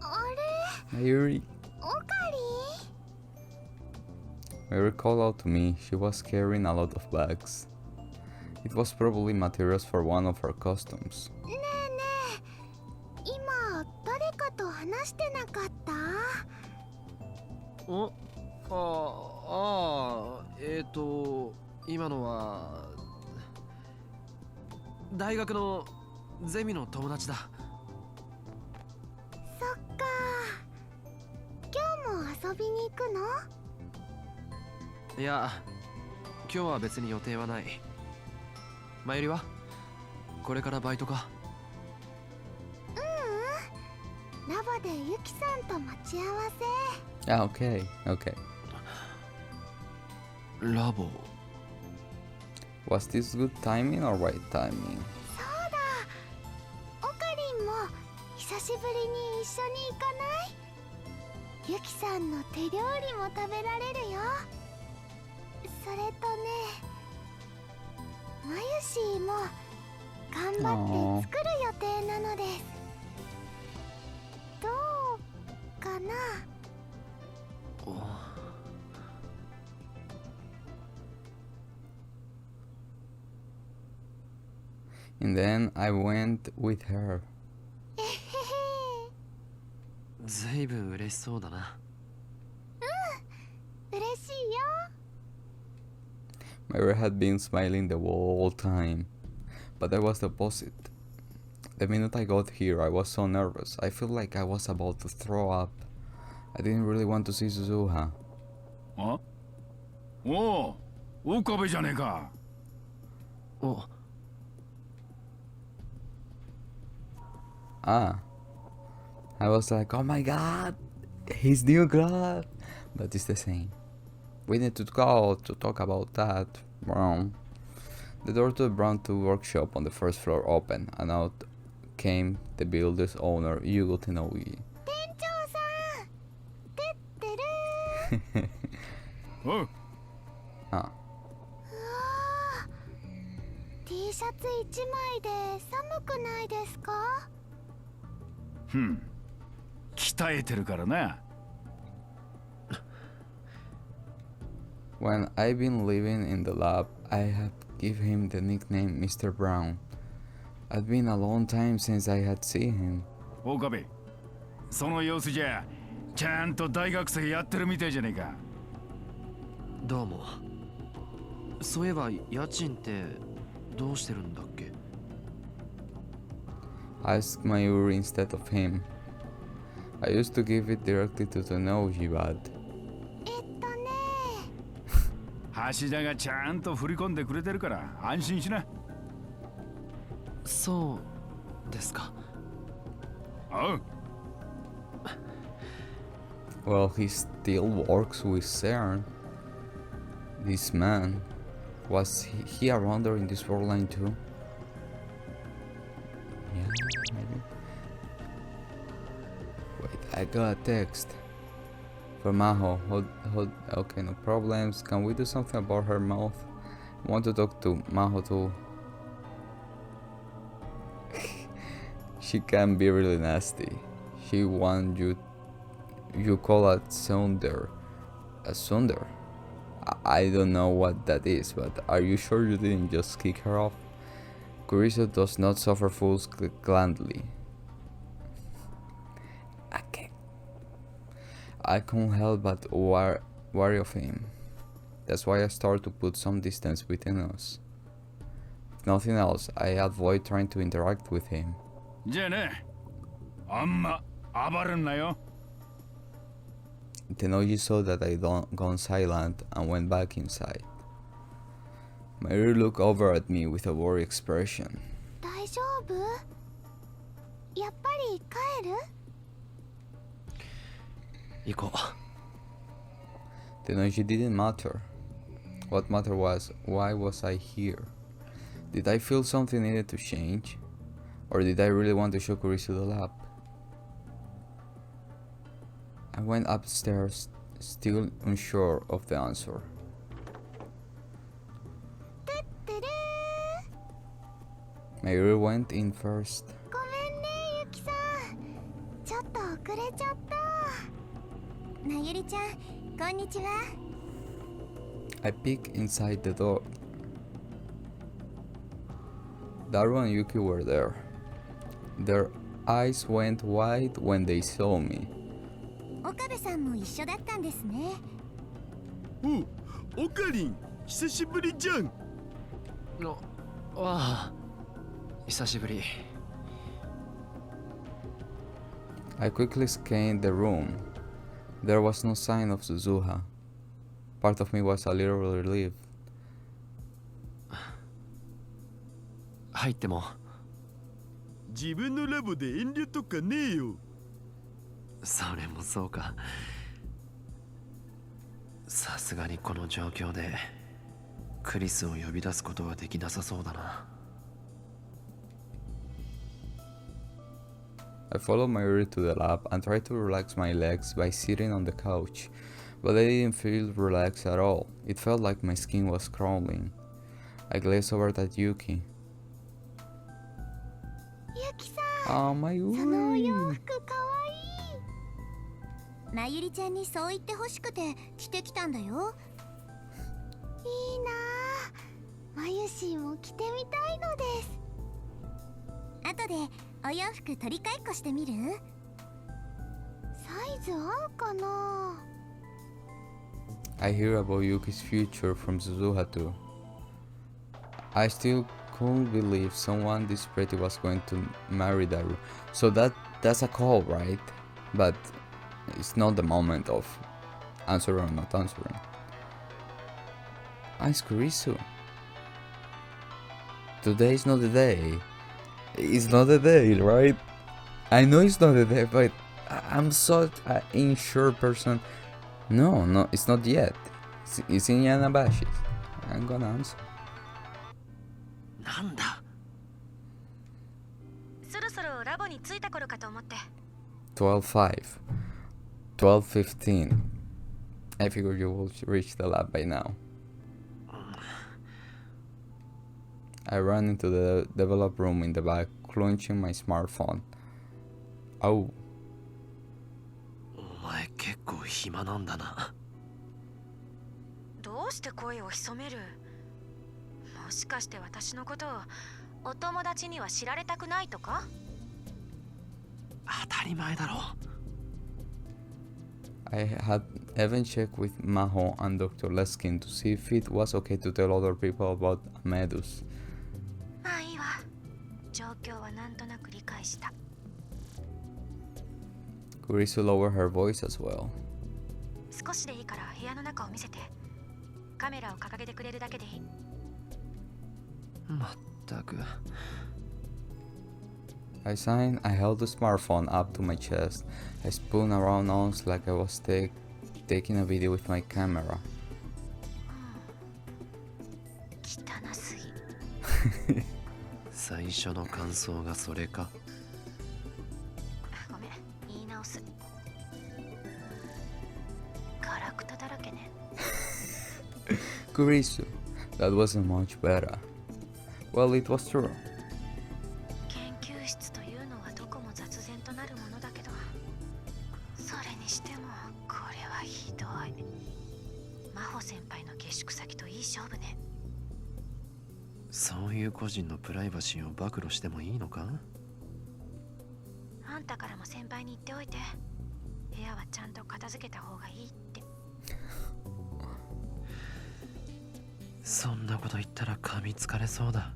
あれ、 Mayuri. オカリ Mayuri called out to me. She was carrying a lot of bags. It was probably materials for one of her costumes. ねえねえ、今誰かと話してなかった？今のは大学のゼミの友達だ。そっか。今日も遊びに行くの？いや、今日は別に予定はない。まゆりはこれからバイトか？ラボでユキさんと待ち合わせ。Ah, okay, okay. ラボ。Was this good timing or right timing? そうだ。オカリンも久しぶりに一緒に行かない？ユキさんの手料理も食べられるよ。それとね、マユシーも頑張って作る予定なのです。どうかな？And then I went with her. えへへ。ずいぶん嬉しそうだな。嬉しいよ。Mayuri had been smiling the whole time, but I was the opposite. The minute I got here, I was so nervous. I felt like I was about to throw up. I didn't really want to see Suzuha. あ、おう、岡部じゃねえか。お、Ah. I was like, oh my god, his new glove. But it's the same. We need to go to talk about that. Brown. The door to the Brown 2 workshop on the first floor opened, and out came the builder's owner, Yugo Tenogi. 店長さん、てってる。おう、 Ah. うわー、T シャツ1枚で寒くないですか？鍛えてるからな。When I've been living in the lab, I have given him the nickname Mr. Brown. It's been a long time since I had seen him. 岡部、その様子じゃちゃんと大学生やってるみたいじゃねえか。どうも。そういえば家賃ってどうしてるんだっけ？ I asked Mayuri instead of him. I used to give it directly to Tenoji, but 橋田がちゃんと振り込んでくれてるから安心しな。そうですか。おう。Well, he still works with CERN. This man. Was he around there in this world line too? Yeah, maybe. Wait, I got a text. For Maho. Okay, no problems. Can we do something about her mouth? I want to talk to Maho too. She can be really nasty. She wants you call it Sunder. A Sunder? I don't know what that is, but are you sure you didn't just kick her off? Kurisu does not suffer fools gladly. Okay. I can't help but worry of him. That's why I start to put some distance between us. If nothing else, I avoid trying to interact with him. じゃあね、あんま暴るんなよ。 Tenoji saw that I gone silent and went back inside. Mayuri looked over at me with a worried expression. 大丈夫？やっぱり帰る？行こう。 Tenoji didn't matter. What mattered was, why was I here? Did I feel something needed to change? Or did I really want to show Kurisu the lab? I went upstairs, still unsure of the answer. Mayuri went in first. ごめんね、ゆきさん。ちょっと遅れちゃった。まゆりちゃん、こんにちは。I peeked inside the door. Daru and Yuki were there. Their eyes went wide when they saw me. 岡部さんも一緒だったんですね。お、オカリン、久しぶりじゃん。ああ、久しぶり。I quickly scanned the room. There was no sign of Suzuha. Part of me was a little relieved. 入っても。自分のラボで遠慮とかねえよ。それもそうか。さすがにこの状況でクリスを呼び出すことはできなさそうだな。I followed Mayuri to the lab and tried to relax my legs by sitting on the couch, but I didn't feel relaxed at all. It felt like my skin was crawling. I glazed over at Yuki. ゆきさん、 Oh, そのお洋 Mayuri! 服かわいい。まゆりちゃんにそう言ってほしくて着てきたんだよ。いいなあ。まゆしも着てみたいのです。後でお洋服取り替えっこしてみる？サイズ合うかな？ I hear about Yuki's future from Suzuha too. I still couldn't believe someone this pretty was going to marry Daru. So that's a call, right? But it's not the moment of answering or not answering. Ice Kurisu. Today is not the day. It's not the day, right? I know it's not the day, but I'm such an unsure person. No, it's not yet. It's in Yanabashi's. I'm gonna answer. なんだ。そろそろラボに着いた頃かと思って。 12:05. 12:15. I figured you will reach the lab by now. I ran into the develop room in the back, clutching my smartphone. Oh. お前結構暇なんだな。どうして声を潜める？もしかして私のことをお友達には知られたくないとか？当たり前だろ。I had even checked with Maho and Dr. Leskin to see if it was okay to tell other people about Amedus. まあいいわ。状況はなんとなく理解した。Kurisu lowered her voice as well. 少しでいいから部屋の中を見せて。カメラを掲げてくれるだけでいい。まったく。I signed. I held the smartphone up to my chest. I spun around once like I was taking a video with my camera. 汚すぎ。最初の感想がそれか。ごめん、言い直す。ガラクタだらけね。Kurisu, that wasn't much better. Well, it was true. 研究室というのはどこも雑然となるものだけど、それにしてもこれはひどい。真帆先輩の下宿先といい勝負ね。そういう個人のプライバシーを暴露してもいいのか？あんたからも先輩に言っておいて、部屋はちゃんと片付けた方がいいって。そんなこと言ったら噛みつかれそうだ。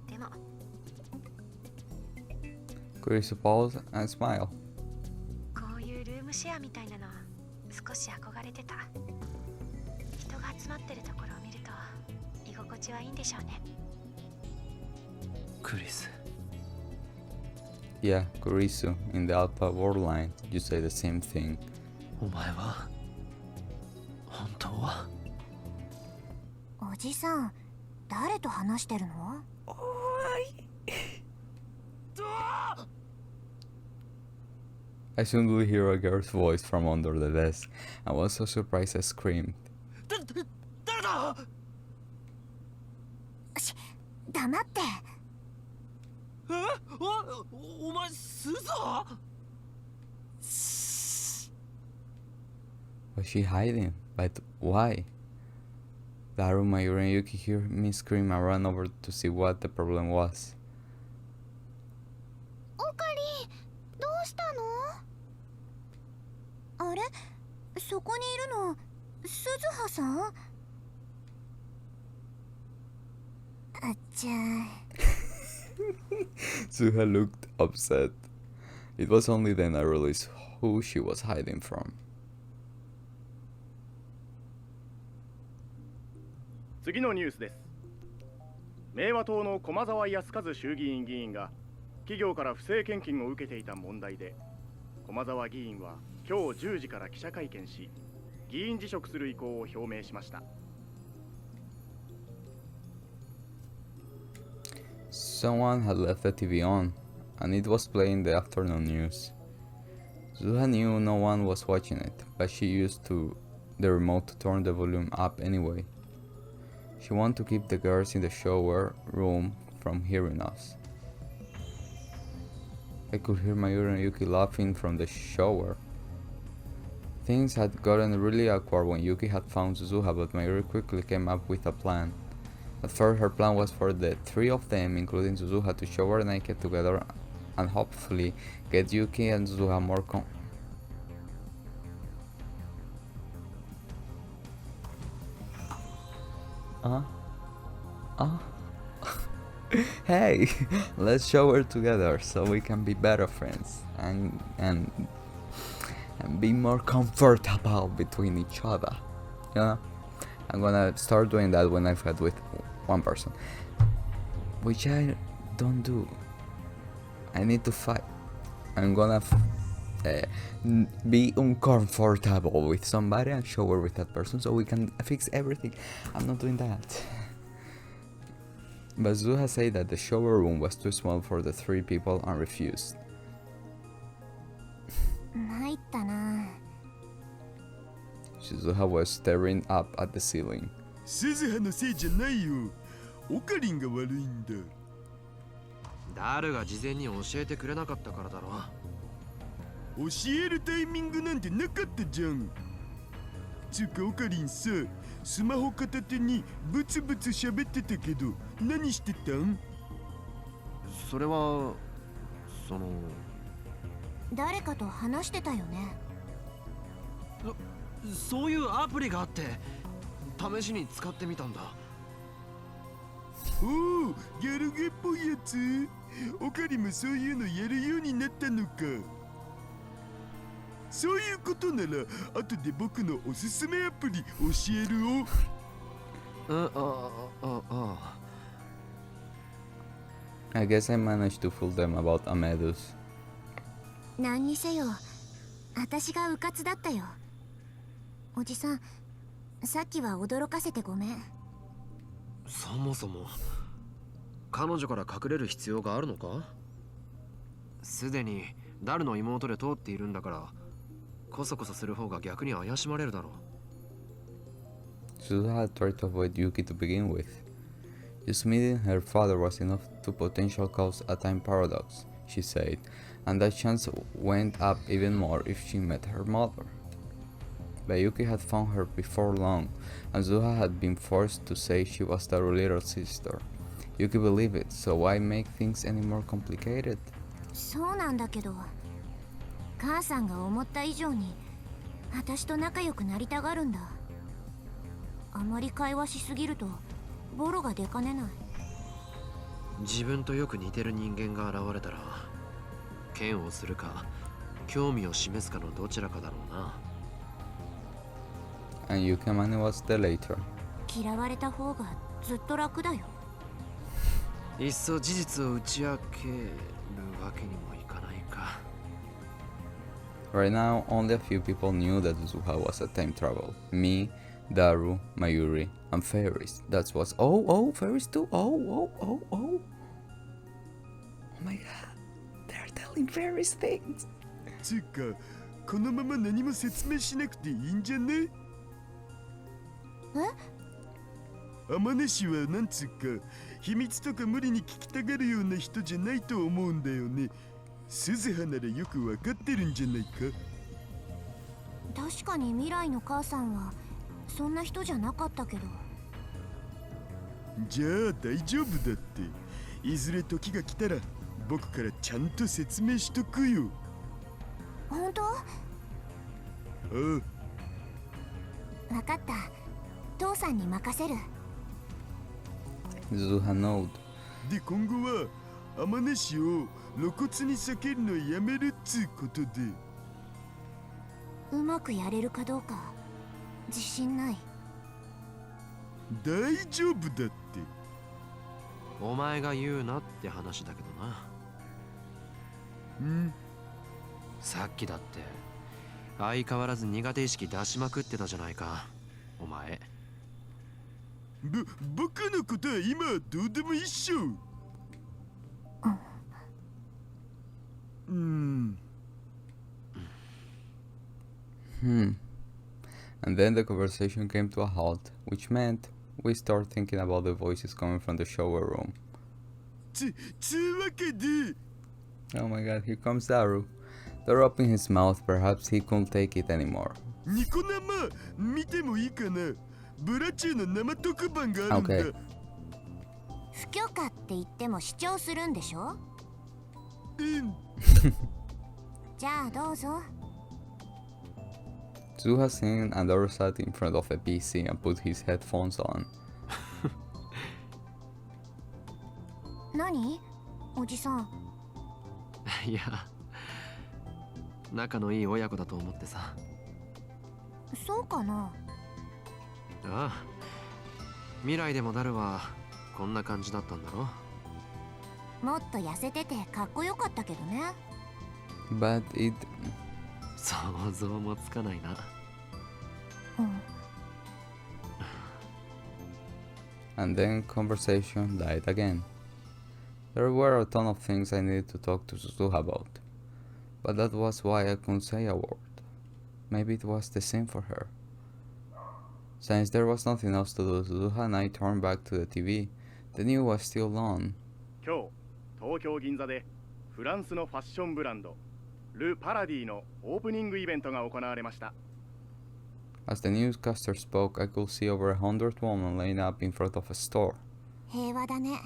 でも Kurisu paused and smiled. こういうルームシェアみたいなの少し憧れてた。人が集まってるところを見ると居心地はいいんでしょうね。クリス。Yeah, Kurisu, in the Alpha World line, you say the same thing. お前は本当は？おじさん、誰と話してるの？ I suddenly hear a girl's voice from under the desk, and was so surprised I screamed. 誰だ？黙って。お前スザ？ Was she hiding? But why? Daru, Mayuri, and Yuki hear me scream and run over to see what the problem was. おかり、どうしたの？あれ、そこにいるの、鈴葉さん？あっちゃー。Suha looked upset. It was only then I realized who she was hiding from. 次のニュースです。明和党の駒沢康和衆議院議員が企業から不正献金を受けていた問題で、駒沢議員は今日10時から記者会見し、議員辞職する意向を表明しました。Someone had left the TV on, and it was playing the afternoon news. Suha knew no one was watching it, but she used the remote to turn the volume up anyway. She wanted to keep the girls in the shower room from hearing us. I could hear Mayuri and Yuki laughing from the shower. Things had gotten really awkward when Yuki had found Suzuha, but Mayuri quickly came up with a plan. At first, her plan was for the three of them, including Suzuha, to shower naked together and hopefully get Yuki and Suzuha more Hey, let's shower together so we can be better friends and be more comfortable between each other. You know, I'm gonna start doing that when I fight with one person, which I don't do. I need to fight. I'm gonna be uncomfortable with somebody and shower with that person so we can fix everything. I'm not doing that. But Zuha said that the shower room was too small for the three people and refused. 参ったな。 Shizuha was staring up at the ceiling. 鈴葉のせいじゃないよ。オカリンが悪いんだ。誰が事前に教えてくれなかったからだろ。教えるタイミングなんてなかったじゃん。つうかオカリンさ、スマホ片手にブツブツ喋ってたけど何してたん？それはその誰かと話してたよね。そういうアプリがあって試しに使ってみたんだ。おお、ギャルゲっぽいやつ。オカリンもそういうのやるようになったのか。そういうことなら後で僕のおすすめアプリ教えるよ。I guess I managed to fool them about Amedus. 何にせよ私がうかつだったよ。おじさん、さっきは驚かせてごめん。そもそも彼女から隠れる必要があるのか？すでにダルの妹で通っているんだから、こそこそする方が逆に怪しまれるだろう。Suzuha had tried to avoid Yuki to begin with. Just meeting her father was enough to potentially cause a time paradox, she said, and that chance went up even more if she met her mother. But Yuki had found her before long, and Suzuha had been forced to say she was their little sister. Yuki believed it, so why make things any more complicated? そうなんだけど、母さんが思った以上に私と仲良くなりたがるんだ。あまり会話しすぎるとボロが出かねない。自分とよく似てる人間が現れたら嫌悪するか興味を示すかのどちらかだろうな。And Yukimani was the later. 嫌われた方がずっと楽だよ。いっそ事実を打ち明けるわけにもいかないか。Right now, only a few people knew that Suzuha was a time travel. Me, Daru, Mayuri, and Fairies. That was Fairies too. Oh my god, they're telling Fairies things. つうか、このまま何も説明しなくていいんじゃね？天音氏はなんつうか、秘密とか無理に聞きたがるような人じゃないと思うんだよね。鈴葉ならよくわかってるんじゃないか。確かに未来の母さんはそんな人じゃなかったけど。じゃあ大丈夫だって。いずれ時が来たら僕からちゃんと説明しとくよ。本当？ああ。わかった。父さんに任せる。Suzuha nodded. で今後は天音氏を露骨に避けるのやめるっつうことで。うまくやれるかどうか自信ない。大丈夫だって。お前が言うなって話だけどな。さっきだって相変わらず苦手意識出しまくってたじゃないか、お前。僕のことは今はどうでもいいっしょ。And then the conversation came to a halt, which meant we started thinking about the voices coming from the shower room. つうわけで。Oh my god, here comes Daru. Daru opened his mouth, perhaps he couldn't take it anymore. ニコ生見てもいいかな。ブラチューの生特番があるんだ。Okay. 不許可って言っても主張するんでしょ？じゃあどうぞ。Suzuha sing and Daru sat in front of a PC and put his headphones on. 何？おじさん。いや、仲のいい親子だと思ってさ。そうかな。ああ、未来でもダルはこんな感じだったんだろ。もっと痩せててかっこよかったけどね。 But it... 想像もつかないな。And then conversation died again. There were a ton of things I needed to talk to Suzuha about, but that was why I couldn't say a word. Maybe it was the same for her. Since there was nothing else to do, Suzuha and I turned back to the TV. The news was still on. 今日東京銀座でフランスのファッションブランドル・パラディのオープニングイベントが行われました。 As the newscaster spoke, I could see over 100 women laying up in front of a store. 平和だね。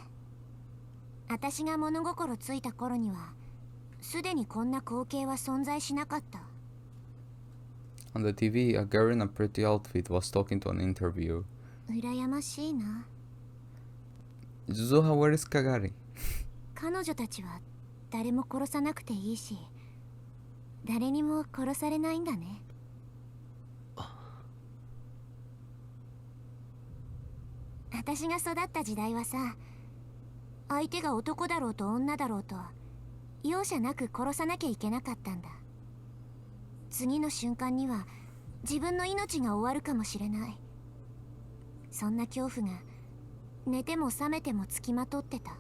私が物心ついた頃にはすでにこんな光景は存在しなかった。 On the TV, a girl in a pretty outfit was talking to an interviewer. 羨ましいな。 Suzuha, where is KAGARI? 彼女たちは誰も殺さなくていいし、誰にも殺されないんだね。私が育った時代はさ、相手が男だろうと女だろうと容赦なく殺さなきゃいけなかったんだ。次の瞬間には自分の命が終わるかもしれない。そんな恐怖が寝ても覚めてもつきまとってた。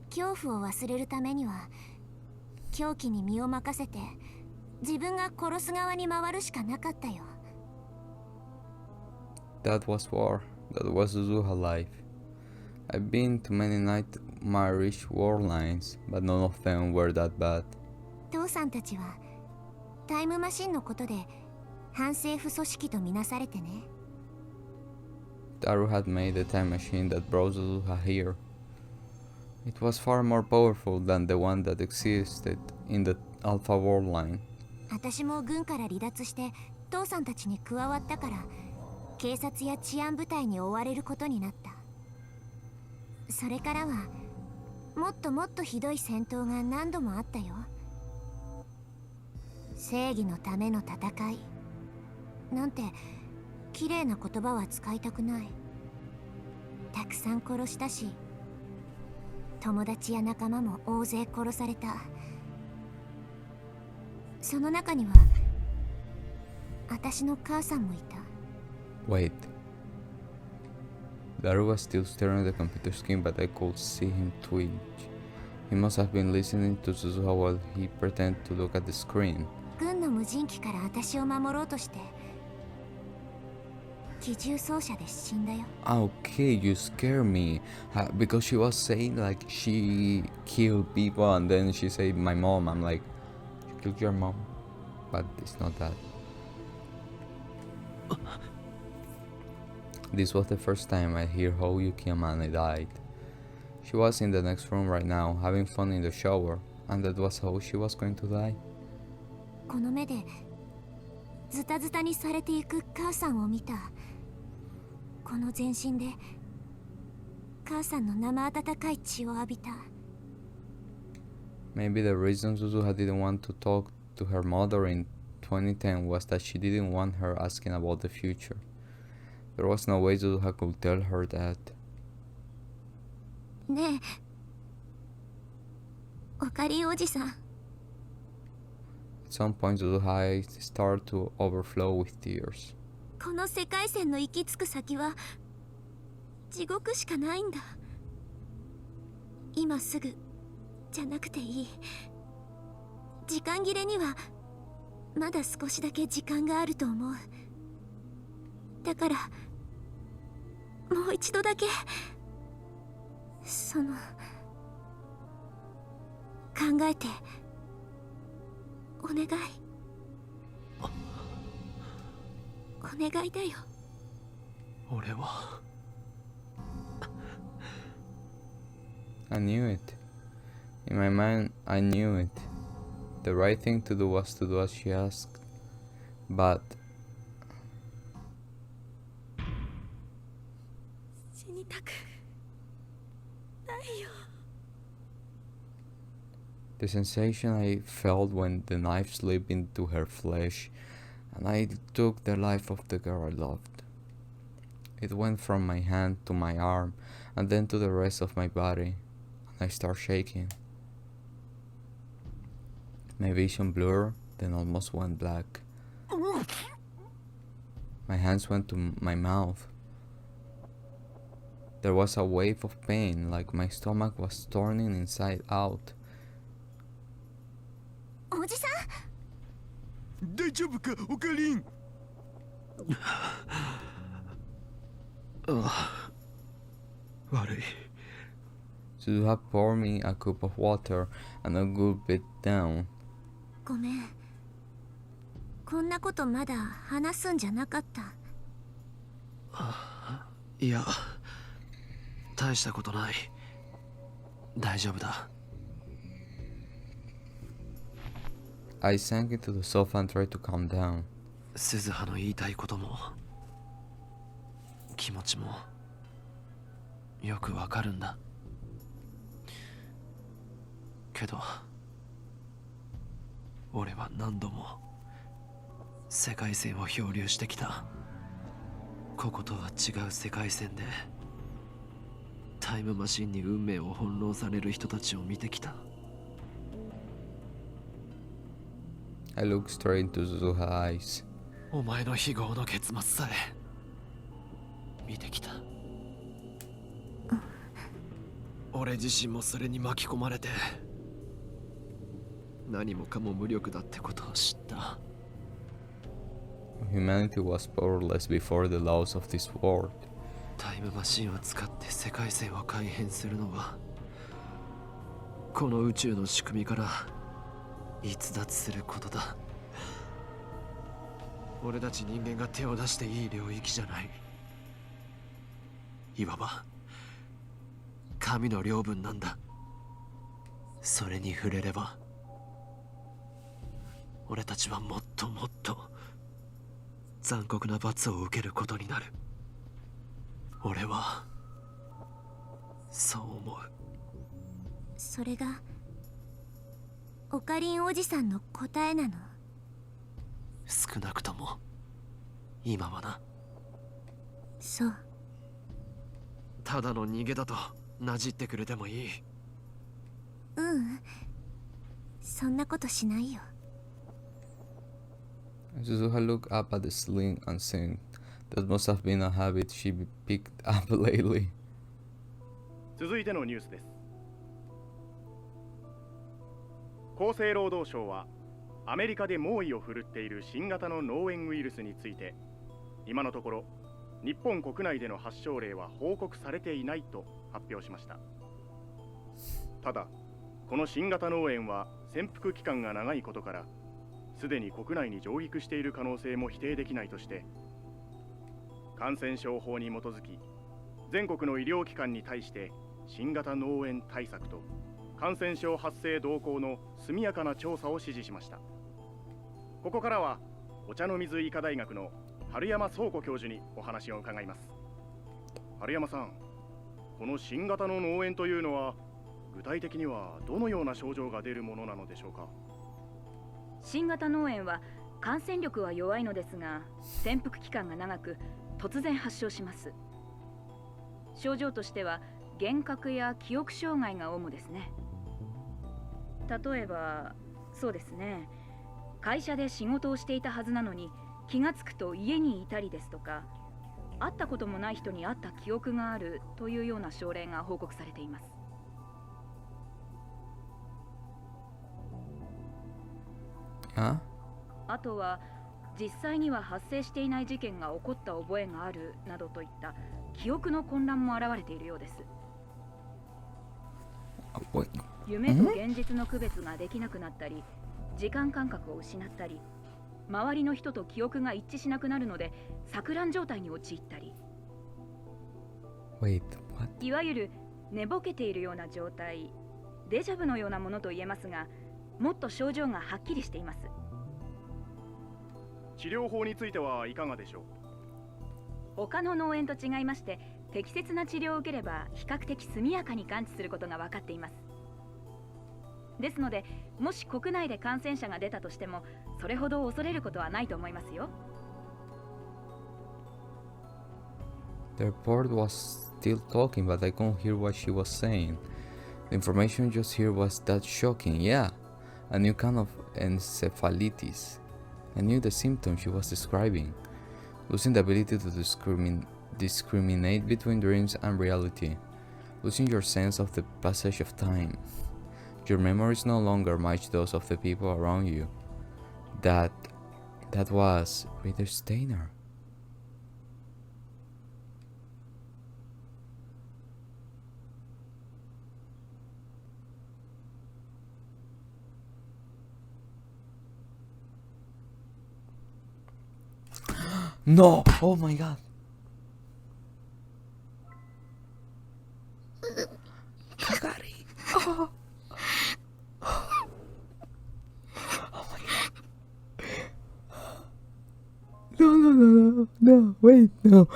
恐怖を忘れるためには狂気に身を任せて自分が殺す側に回るしかなかったよ。 That was war. That was Suzuha life. I've been to many nightmarish war lines, but none of them were that bad. 父さんたちはタイムマシンのことで反政府組織とみなされてね。Daru had made the time machine that brought Suzuha here. It was far more powerful than the one that existed in the Alpha War line. 私も軍から離脱して父さんたちに加わったから警察や治安部隊に追われることになった。それからはもっともっとひどい戦闘が何度もあったよ。正義のための戦いなんて綺麗な言葉は使いたくない。たくさん殺したし友達や仲間も大勢殺された。その中には私の母さんもいた。 Wait. Daru was still staring at the computer screen, but I could see him twitch. He must have been listening to Suzuha while he pretended to look at the screen. 軍の無人機から私を守ろうとして機銃操作で死んだよ。 Okay, you scare me. Because she was saying like she killed people and then she said my mom. I'm like, you killed your mom? But it's not that. This was the first time I hear how Yuki Amane died. She was in the next room right now, having fun in the shower, and that was how she was going to die. この目でズタズタにされていく母さんを見た。この全身で母さんの生温かい血を浴びた。 Maybe the reason Suzuha didn't want to talk to her mother in 2010 was that she didn't want her asking about the future. There was no way Suzuha could tell her that. ねえ、おかりおじさん。 At some point, Suzuha's eyes started to overflow with tears. この世界線の行き着く先は地獄しかないんだ。今すぐじゃなくていい。時間切れにはまだ少しだけ時間があると思う。だからもう一度だけその考えてお願い。お願いだよ。俺は I knew it. In my mind, I knew it. The right thing to do was to do as she asked. But 死にたくないよ。 the sensation I felt when the knife slipped into her flesh and I took the life of the girl I loved. It went from my hand to my arm and then to the rest of my body, and I started shaking. My vision blurred, then almost went black. My hands went to my mouth. There was a wave of pain, like my stomach was turning inside out. おじさん、大丈夫かおかりん。悪い。 Suzuha poured me a cup of water and I gulped it down. ごめん。こんなことまだ話すんじゃなかった。いや、大したことない。大丈夫だ。I sank into the sofa and tried to calm down. 鈴葉の言いたいことも気持ちもよくわかるんだけど、俺は何度も世界線を漂流してきた。こことは違う世界線でタイムマシンに運命を翻弄される人たちを見てきた。 I look straight into Suzuha's eyes. お前の非業の結末さえ見てきた。俺自身もそれに巻き込まれて、何もかも無力だってことを知った。 Humanity was powerless before the laws of this world. タイムマシンを使って世界線を改変するのは、この宇宙の仕組みから逸脱することだ。俺たち人間が手を出していい領域じゃない。いわば神の領分なんだ。それに触れれば俺たちはもっともっと残酷な罰を受けることになる。俺はそう思う。それがオカリンおじさんの答えなの？少なくとも今はな。そう。ただの逃げだとなじってくれてもいい。そんなことしないよ。Suzuha looked up at the ceiling and said, "That must have been a habit she picked up lately." 続いてのニュースです。厚生労働省はアメリカで猛威を振るっている新型の脳炎ウイルスについて、今のところ日本国内での発症例は報告されていないと発表しました。ただこの新型脳炎は潜伏期間が長いことから、すでに国内に上陸している可能性も否定できないとして、感染症法に基づき全国の医療機関に対して新型脳炎対策と感染症発生動向の速やかな調査を指示しました。ここからはお茶の水医科大学の春山壮子教授にお話を伺います。春山さん、この新型の脳炎というのは具体的にはどのような症状が出るものなのでしょうか？新型脳炎は感染力は弱いのですが、潜伏期間が長く突然発症します。症状としては幻覚や記憶障害が主ですね。例えばそうですね、会社で仕事をしていたはずなのに気がつくと家にいたりですとか、会ったこともない人に会った記憶があるというような症例が報告されています。あとは実際には発生していない事件が起こった覚えがあるなどといった記憶の混乱も現れているようです。夢と現実の区別ができなくなったり、時間感覚を失ったり、周りの人と記憶が一致しなくなるので錯乱状態に陥ったり、いわゆる寝ぼけているような状態、デジャブのようなものと言えますが、もっと症状がはっきりしています。治療法についてはいかがでしょう？他の脳炎と違いまして、適切な治療を受ければ比較的速やかに完治することが分かっています。ですので、もし国内で感染者が出たとしても、それほど恐れることはないと思いますよ。The report was still talking, but I couldn't hear what she was saying. The information just here was that shocking. Yeah, a new kind of encephalitis. I knew the symptoms she was describing. Losing the ability to discriminate between dreams and reality. Losing your sense of the passage of time. Your memories no longer match those of the people around you. That was Reader Steiner. No! Oh my god! KAGARI! Oh. Oh my god! No, wait, no,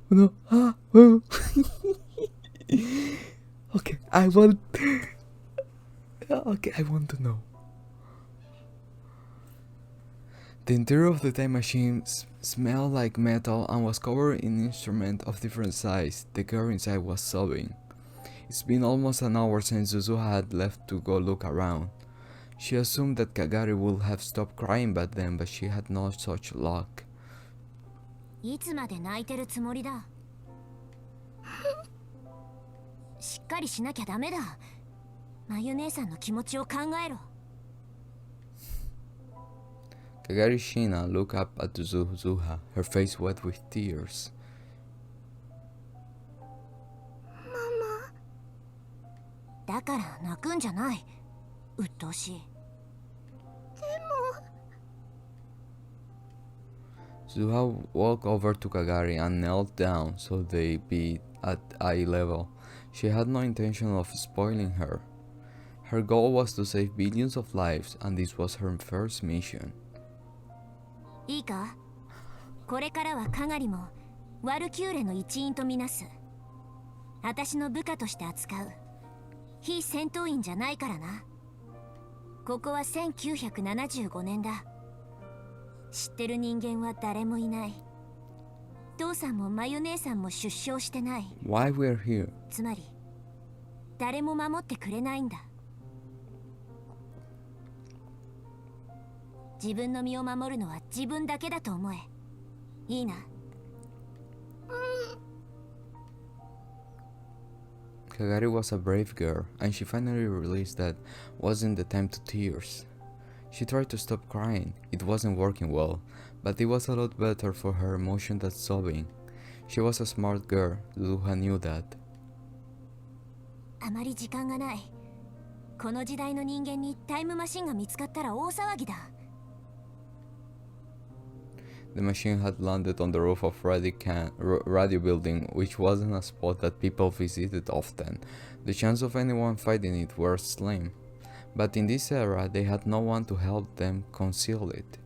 no, oh. Okay, I want to know. The interior of the time machine smelled like metal and was covered in instruments of different size. The girl inside was sobbing. It's been almost an hour since Suzuha had left to go look around. She assumed that Kagari would have stopped crying by then, but she had no such luck. いつまで泣いてるつもりだ。しっかりしなきゃダメだ。まゆ姉さんの気持ちを考えろ。Kagari Shina looked up at Suzuha, her face wet with tears. だから泣くんじゃない。鬱陶しい。Suzuha walked over to Kagari and knelt down so they'd be at eye level. She had no intention of spoiling her. Her goal was to save billions of lives, and this was her first mission. いいか、これからはカガリもワルキューレの一員とみなす。私の部下として扱う。非戦闘員じゃないからな。ここは1975年だ。知ってる人間は誰もいない。父さんもマユ姉さんも出生してない。Why we're here? つまり誰も守ってくれないんだ。自分の身を守るのは自分だけだと思え。いいな。Kagari was a brave girl, and she finally realized that wasn't the time to tears. She tried to stop crying. It wasn't working well, but it was a lot better for her emotion than sobbing. She was a smart girl. Suzuha knew that. あまり時間がない。この時代の人間にタイムマシンが見つかったら大騒ぎだ。The machine had landed on the roof of radio building, which wasn't a spot that people visited often. The chance of anyone finding it were slim. But in this era, they had no one to help them conceal it.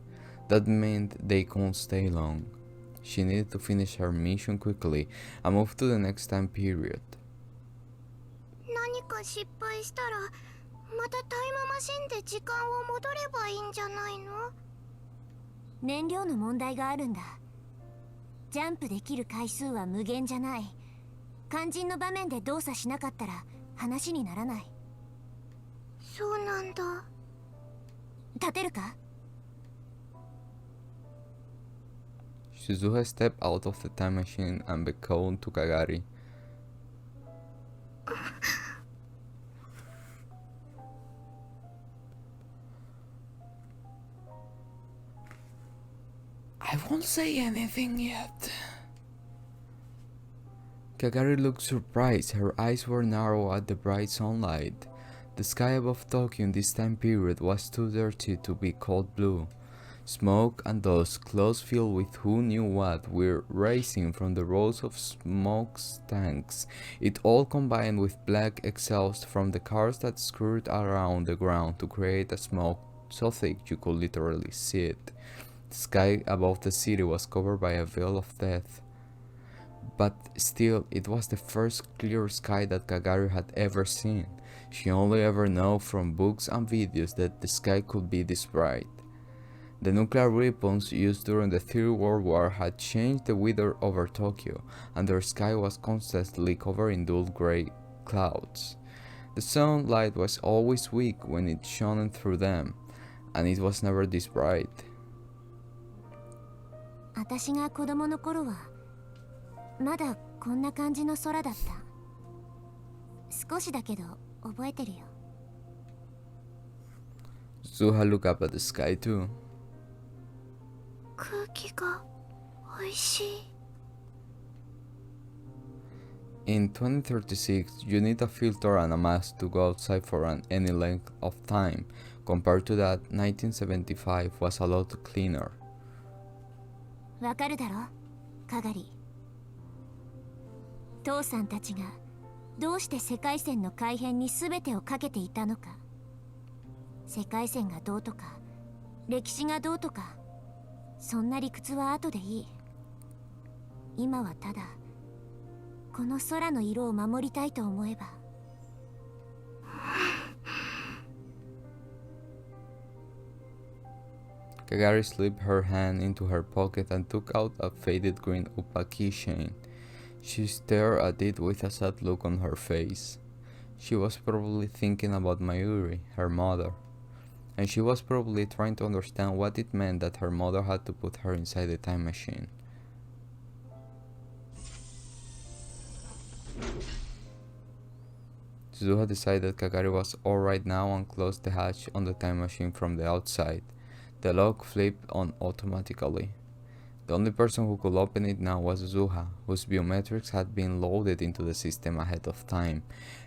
That meant they couldn't stay long. She needed to finish her mission quickly and move to the next time period. 何か失敗したら、またタイムマシンで時間を戻ればいいんじゃないの？燃料の問題があるんだ。ジャンプできる回数は無限じゃない。肝心の場面で動作しなかったら話にならない。そうなんだ。立てるか？ Suzuha stepped out of the time machine and beckoned to Kagari. I won't say anything yet. Kagari looked surprised. Her eyes were narrow at the bright sunlight. The sky above Tokyo in this time period was too dirty to be called blue. Smoke and dust, clouds filled with who knew what, were rising from the rows of smoke tanks. It all combined with black exhaust from the cars that scurried around the ground to create a smoke so thick you could literally see it. The sky above the city was covered by a veil of death. But still, it was the first clear sky that Kagari had ever seen. She only ever knew from books and videos that the sky could be this bright. The nuclear weapons used during the Third World War had changed the weather over Tokyo, and their sky was constantly covered in dull grey clouds. The sunlight was always weak when it shone through them, and it was never this bright. 私が子供の頃はまだこんな感じの空だった。少しだけど覚えてるよ。Suha looked up at the sky too. 空気が美味しい。In 2036, you need a filter and a mask to go outside for any length of time. Compared to that, 1975 was a lot cleaner. わかるだろ、カガリ。父さんたちがどうして世界線の改変に全てをかけていたのか。世界線がどうとか、歴史がどうとか、そんな理屈は後でいい。今はただこの空の色を守りたいと思えば。Kagari slipped her hand into her pocket and took out a faded green Upa keychain. She stared at it with a sad look on her face. She was probably thinking about Mayuri, her mother, and she was probably trying to understand what it meant that her mother had to put her inside the time machine. Zuha decided Kagari was alright now and closed the hatch on the time machine from the outside. The lock flipped on automatically. The only person who could open it now was Zuha, whose biometrics had been loaded into the system ahead of time.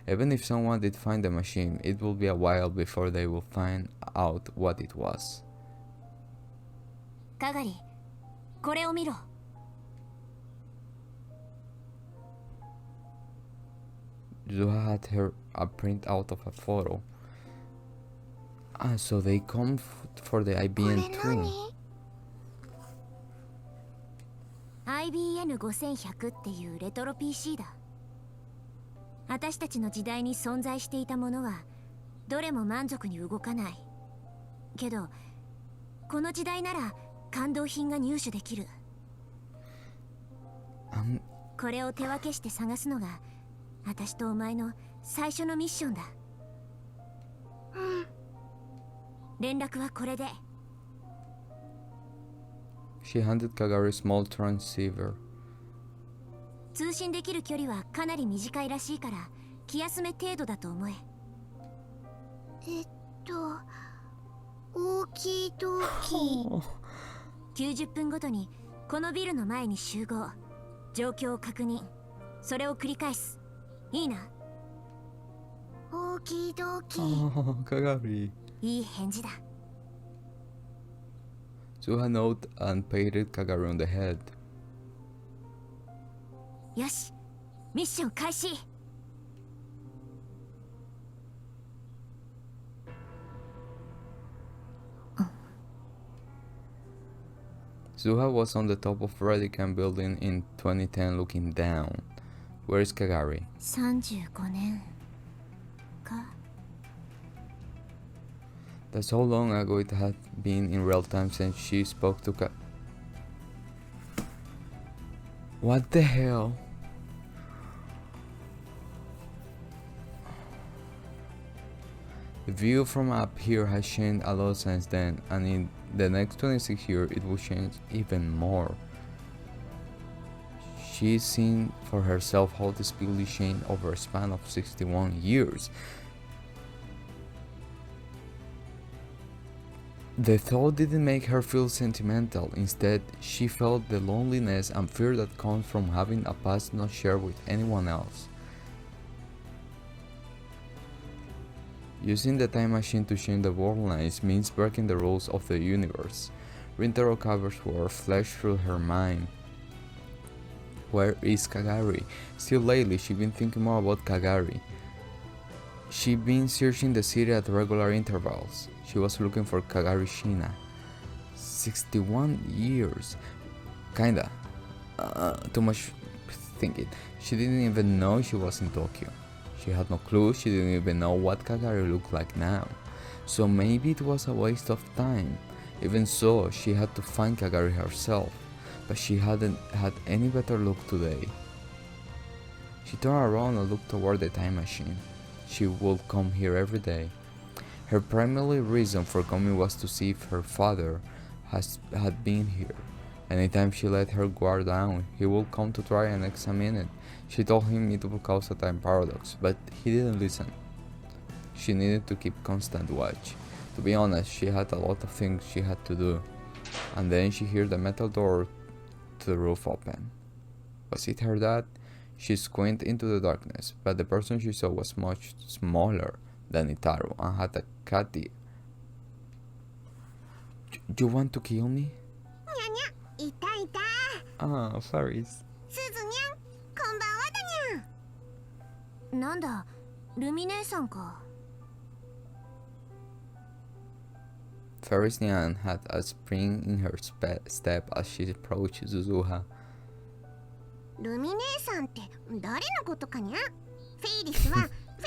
Even if someone did find the machine, it would be a while before they would find out what it was. KAGARI, これを見ろ。Zuha had her a printout of a photo. So they come for the IBN too. IBN5100 っていうレトロ PC だ。私たちの時代に存在していたものはどれも満足に動かない。けどこの時代なら感動品が入手できる。これを手分けして探すのが私とお前の最初のミッションだ。連絡はこれで。She handed Kagari a small transceiver. 通信できる距離はかなり短いらしいから気休め程度だと思え。オーキードーキー。90分ごとにこのビルの前に集合。状況を確認。それを繰り返す。いいな。オーキードーキー。Kagari. いい返事だ。Zuha nodded and patted Kagari on the head. よし、ミッション開始。Zuha was on the top of Radican building in 2010 looking down. Where is Kagari? 35年か。That's how long ago it had been in real time since she spoke to What the hell? The view from up here has changed a lot since then, and in the next 26 years it will change even more. She's seen for herself how this building changed over a span of 61 years. The thought didn't make her feel sentimental. Instead, she felt the loneliness and fear that comes from having a past not shared with anyone else. Using the time machine to change the world lines means breaking the rules of the universe. Rintaro Kaber's words flashed through her mind. Where is Kagari? Still lately, she'd been thinking more about Kagari. She'd been searching the city at regular intervals. She was looking for Kagari Shina. 61 years. Kinda. Too much thinking. She didn't even know she was in Tokyo. She had no clue, she didn't even know what Kagari looked like now. So maybe it was a waste of time. Even so, she had to find Kagari herself. But she hadn't had any better luck today. She turned around and looked toward the time machine. She would come here every day. Her primary reason for coming was to see if her father had been here. Anytime she let her guard down, he would come to try and examine it. She told him it would cause a time paradox, but he didn't listen. She needed to keep constant watch. To be honest, she had a lot of things she had to do. And then she heard the metal door to the roof open. Was it her dad? She squinted into the darkness, but the person she saw was much smaller than Itaru and had a catty. You want to kill me? Ah, fairies. なんだ、ルミ姉さんか。Fairies Nyan had a spring in her step as she approached Zuzuha. ルミ姉さんって誰のことかにゃ？フェイリスはフェイリス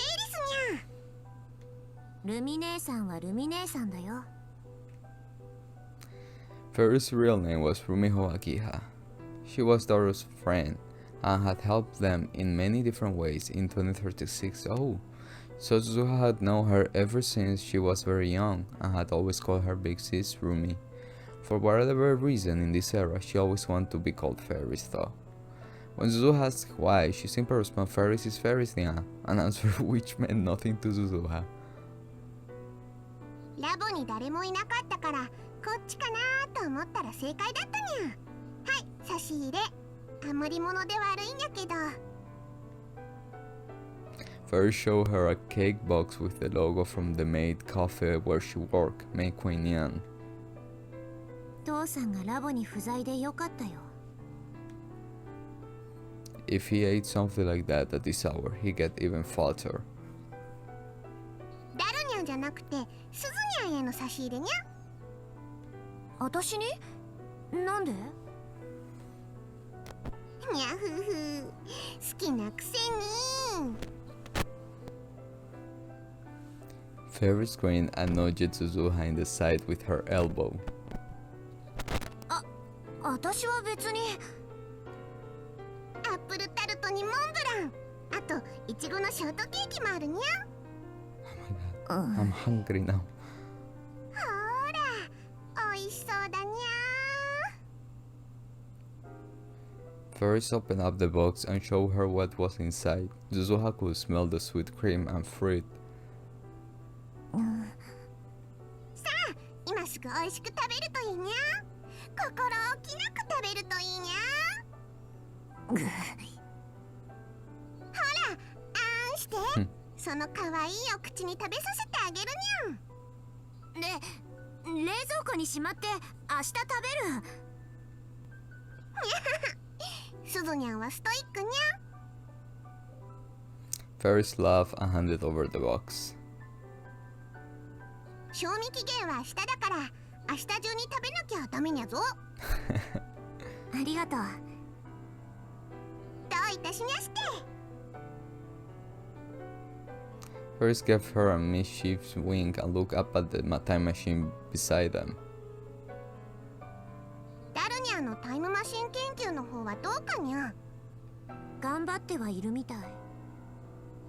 にゃ。ルミ姉さんはルミ姉さんだよ。Fairy's real name was Rumiho Akiha. She was Daru's friend and had helped them in many different ways in 2036. Oh, So Suzuha had known her ever since she was very young and had always called her big sis Rumi. For whatever reason in this era, she always wanted to be called Fairies though. When Suzuha asked why, she simply responded, Fairies is Fairies, yeah, an answer which meant nothing to Suzuha. ラボに誰もいなかったからこっちかなと思ったら正解だったにゃ。はい、差し入れ。余り物で悪いんやけど。Fairies showed her a cake box with the logo from the maid cafe where she worked, Maid Queen Yan. 父さんがラボに不在でよかったよ。If he ate something like that at this hour, he'd get even fatter. ダルニャンじゃなくてスズニャンへの差し入れにゃ。私に？なんで？にゃふふ、好きなくせに。Fairies grinned and nudged Suzuha in the side with her elbow. 私は別に。アップルタルトにモンブラン、あとイチゴのショートケーキもあるにゃ。Oh my god, I'm hungry now. ほら、美味しそうだにゃ。Fairies opened up the box and showed her what was inside. Suzuha could smell the sweet cream and fruit. さあ、今すぐ美味しく食べるといいにゃ。心置きなく食べるといいにゃ。ほら、あんして。その可愛いお口に食べさせてあげるにゃ。で、冷蔵庫にしまって明日食べる。すずにゃんはストイックにゃ。Fairies laughed and handed over the box. 賞味期限は明日だから明日中に食べなきゃダメにゃぞ。ありがとう。どういたしまして。Fairies gave her a mischievous wink and looked up at the time machine beside them. ダルニャンのタイムマシン研究の方はどうかにゃ。頑張ってはいるみたい。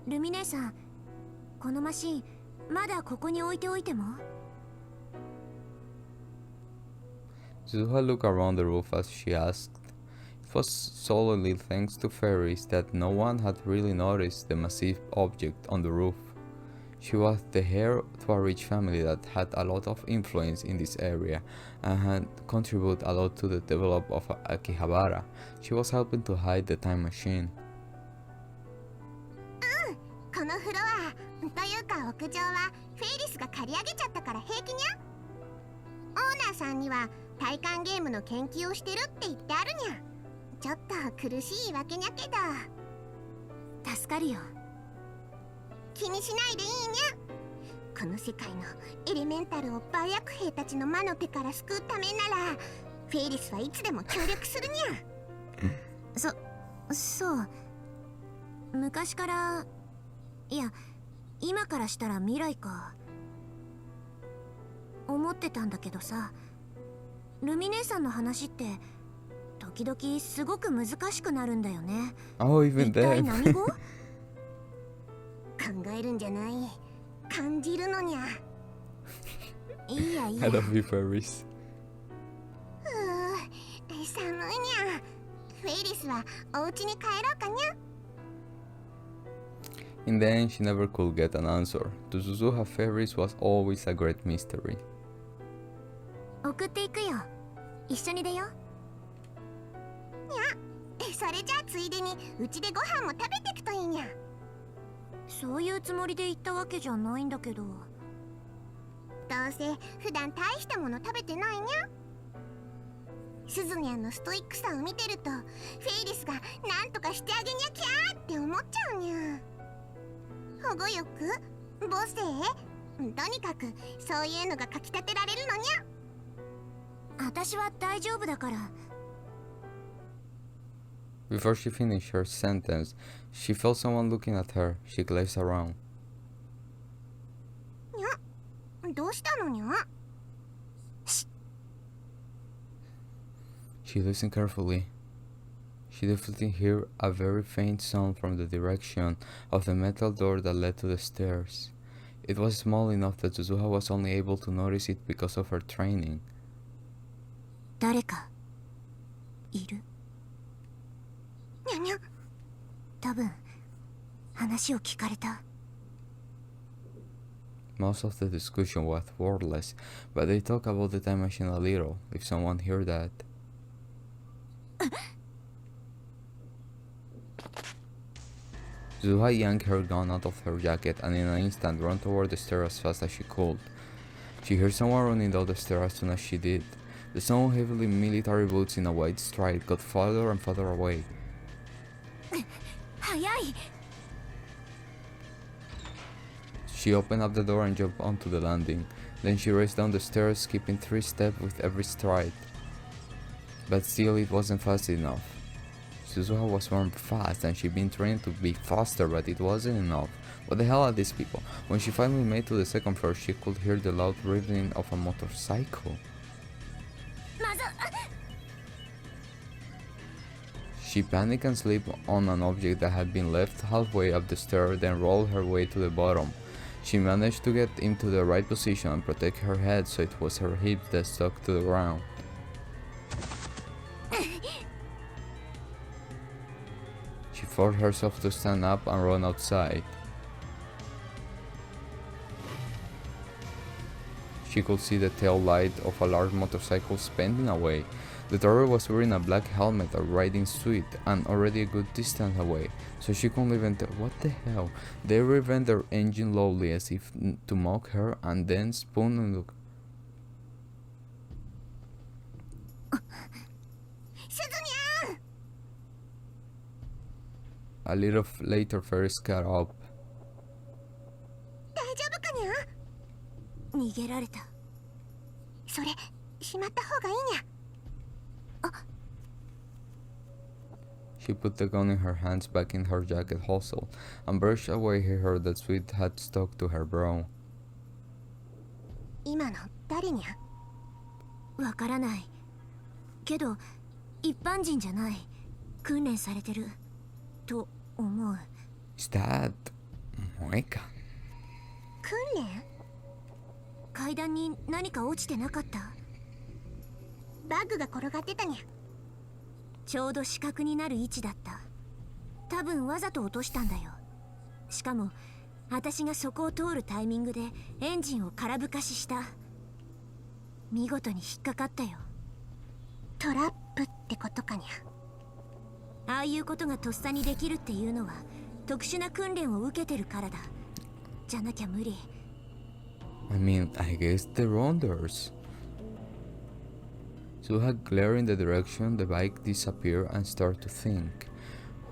ルミ姉さん、このマシンまだここに置いておいても。Suzuha looked around the roof as she asked. It was solely thanks to Fairies that no one had really noticed the massive object on the roof. She was the heir to a rich family that had a lot of influence in this area and had contributed a lot to the development of Akihabara. She was helping to hide the time machine. このフロアというか屋上はフェイリスが借り上げちゃったから平気にゃ。オーナーさんには体感ゲームの研究をしてるって言ってあるにゃ。ちょっと苦しいわけにゃけど助かるよ。気にしないでいいにゃ。この世界のエレメンタルを売薬兵たちの魔の手から救うためならフェイリスはいつでも協力するにゃ。そう。昔から、いや今からしたら未来か思ってたんだけどさ。ルミ姉さんの話って時々すごく難しくなるんだよね。Oh, even 一体 then. 何語？考えるんじゃない、感じるのにゃ。いいやいいや。 I love you, Fairies. 寒いにゃ。フェイリスはお家に帰ろうかにゃ。In the end, she never could get an answer. To Suzuha, Fairies was always a great mystery. 送っていくよ。一緒に出よ。にゃ。それじゃあついでにうちでご飯も食べてくといいにゃ。そういうつもりで言ったわけじゃないんだけど。どうせ普段大したもの食べてないにゃ。スズニャンのストイックさを見てるとフェイリスがなんとかしてあげにゃきゃーって思っちゃうにゃ。保護欲、母性、とにかくそういうのがかきたてられるのにゃ。私は大丈夫だから。 Before she finished her sentence, she felt someone looking at her. She glanced around. にゃ、どうしたのにゃ。She listened carefully. She definitely heard a very faint sound from the direction of the metal door that led to the stairs. It was small enough that Suzuha was only able to notice it because of her training. 誰かいる？にゃにゃ。多分話を聞かれた。Most of the discussion was wordless, but they talked about the time machine a little, if someone heard that. Suzuha yanked her gun out of her jacket and in an instant ran toward the stairs as fast as she could. She heard someone running down the stairs as soon as she did. The sound of heavily military boots in a wide stride got farther and farther away. 早い。 She opened up the door and jumped onto the landing. Then she raced down the stairs, skipping 3 steps with every stride. But still, it wasn't fast enough. Suzuha was born fast and she'd been trained to be faster, but it wasn't enough. What the hell are these people? When she finally made to the second floor, she could hear the loud revving of a motorcycle. She panicked and slipped on an object that had been left halfway up the stair, then rolled her way to the bottom. She managed to get into the right position and protect her head so it was her hips that stuck to the ground. She forced herself to stand up and run outside. She could see the tail light of a large motorcycle spinning away. The driver was wearing a black helmet, a riding suit, and already a good distance away, so she couldn't even tell. What the hell? They revved their engine loudly as if to mock her, and then spun and looked. A little later, Ferris got up. 大丈夫かにゃ？逃げられた。それしまった方がいいにゃ。 She put the gun in her hands back in her jacket hostel and brushed away her hair that sweat had stuck to her brow. 今の誰にゃ？わからない。けど一般人じゃない。訓練されてると思う。Is that Moeka? 訓練？階段に何か落ちてなかった？バッグが転がってたにゃ。ちょうど死角になる位置だった。多分わざと落としたんだよ。しかも私がそこを通るタイミングでエンジンを空ぶかしした。見事に引っかかったよ。トラップってことかにゃ。ああいうことがとっさにできるっていうのは特殊な訓練を受けてるからだ。じゃなきゃ無理。I mean, I guess the rounders. Suha glared in the direction the bike disappeared and started to think.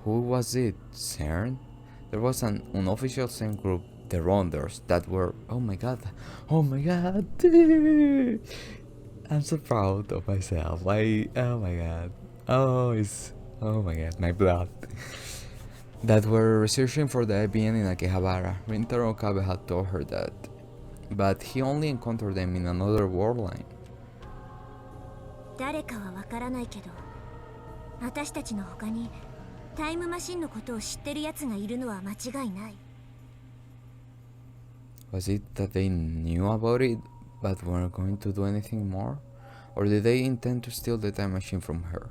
Who was it? CERN? There was an unofficial CERN group, the Rounders, that were... Oh my god! Oh my god! I'm so proud of myself. Oh my god. Oh my god, my blood. That were researching for the IBN in Akihabara. Rintaro Okabe had told her that. But he only encountered them in another world line. 誰かはわからないけど、私たちの他にタイムマシンのことを知ってる奴がいるのは間違いない。Was it that they knew about it but weren't going to do anything more? Or did they intend to steal the time machine from her?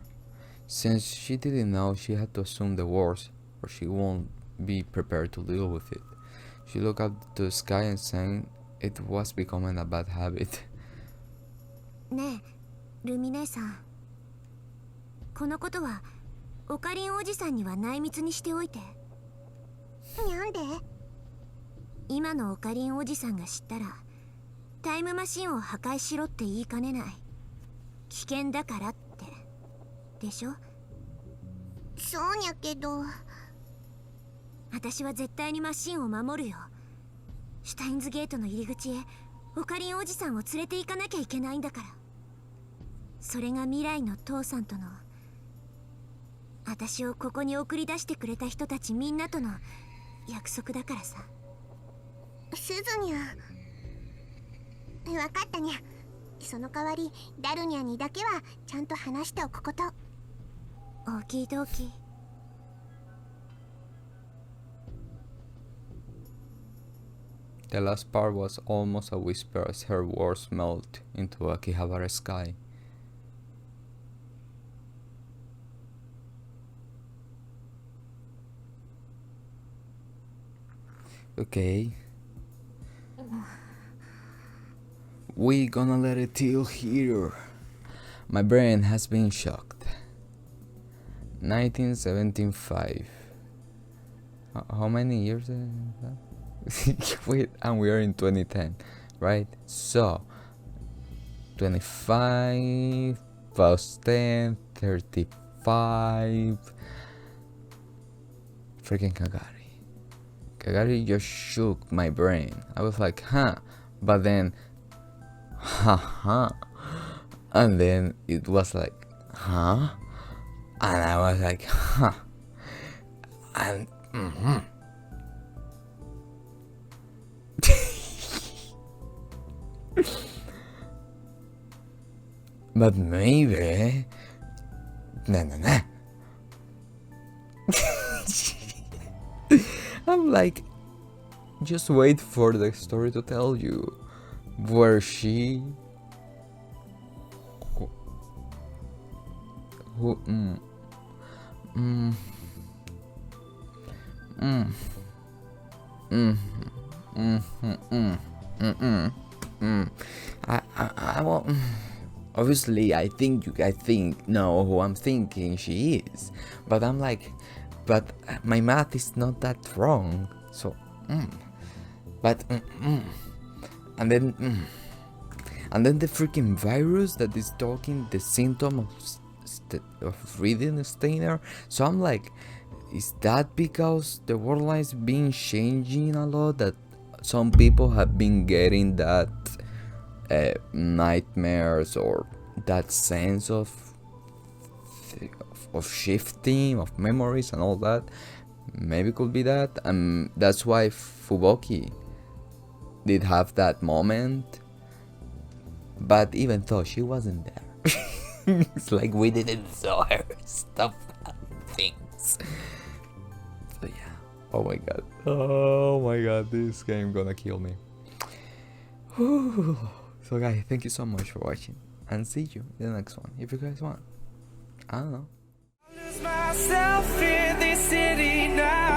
Since she didn't know, she had to assume the worst, or she won't be prepared to deal with it. She looked up to the sky and sang it was becoming a bad habit. ねえ、ルミ姉さん。このことはオカリンおじさんには内密にしておいて。なんで？今のオカリンおじさんが知ったらタイムマシンを破壊しろって言いかねない。危険だからって。でしょ？そうにゃけど。私は絶対にマシンを守るよ。シュタインズゲートの入り口へオカリンおじさんを連れて行かなきゃいけないんだから。それが未来の父さんとの、私をここに送り出してくれた人たちみんなとの約束だからさ。すずにゃ。わかったにゃ。その代わりダルニャにだけはちゃんと話しておくこと。Okie dokie. The last part was almost a whisper as her words melt into Akihabara sky. Okay. We gonna let it till here. My brain has been shocked. 1975. How many years is that? Wait, and we are in 2010, right? So 25 plus 10, 35. Freaking Kagari. Kagari just shook my brain. I was like, huh, but then, haha, and then it was like, huh, and I was like, huh, and but maybe, nah. I'm like, just wait for the story to tell you where she I won't. Obviously, I think know who I'm thinking she is, but I'm like, but my math is not that wrong, so but and then the freaking virus that is talking the symptom of reading Steiner. So I'm like, is that because the world is being changing a lot, that some people have been getting that nightmares or that sense of shifting of memories and all that? Maybe could be that, and that's why FUBUKI did have that moment. But even though she wasn't there, it's like we didn't saw her stuff things. So yeah. Oh my god, this game gonna kill me. So guys, thank you so much for watching, and see you in the next one if you guys want. I don't know. Lose myself in this city now.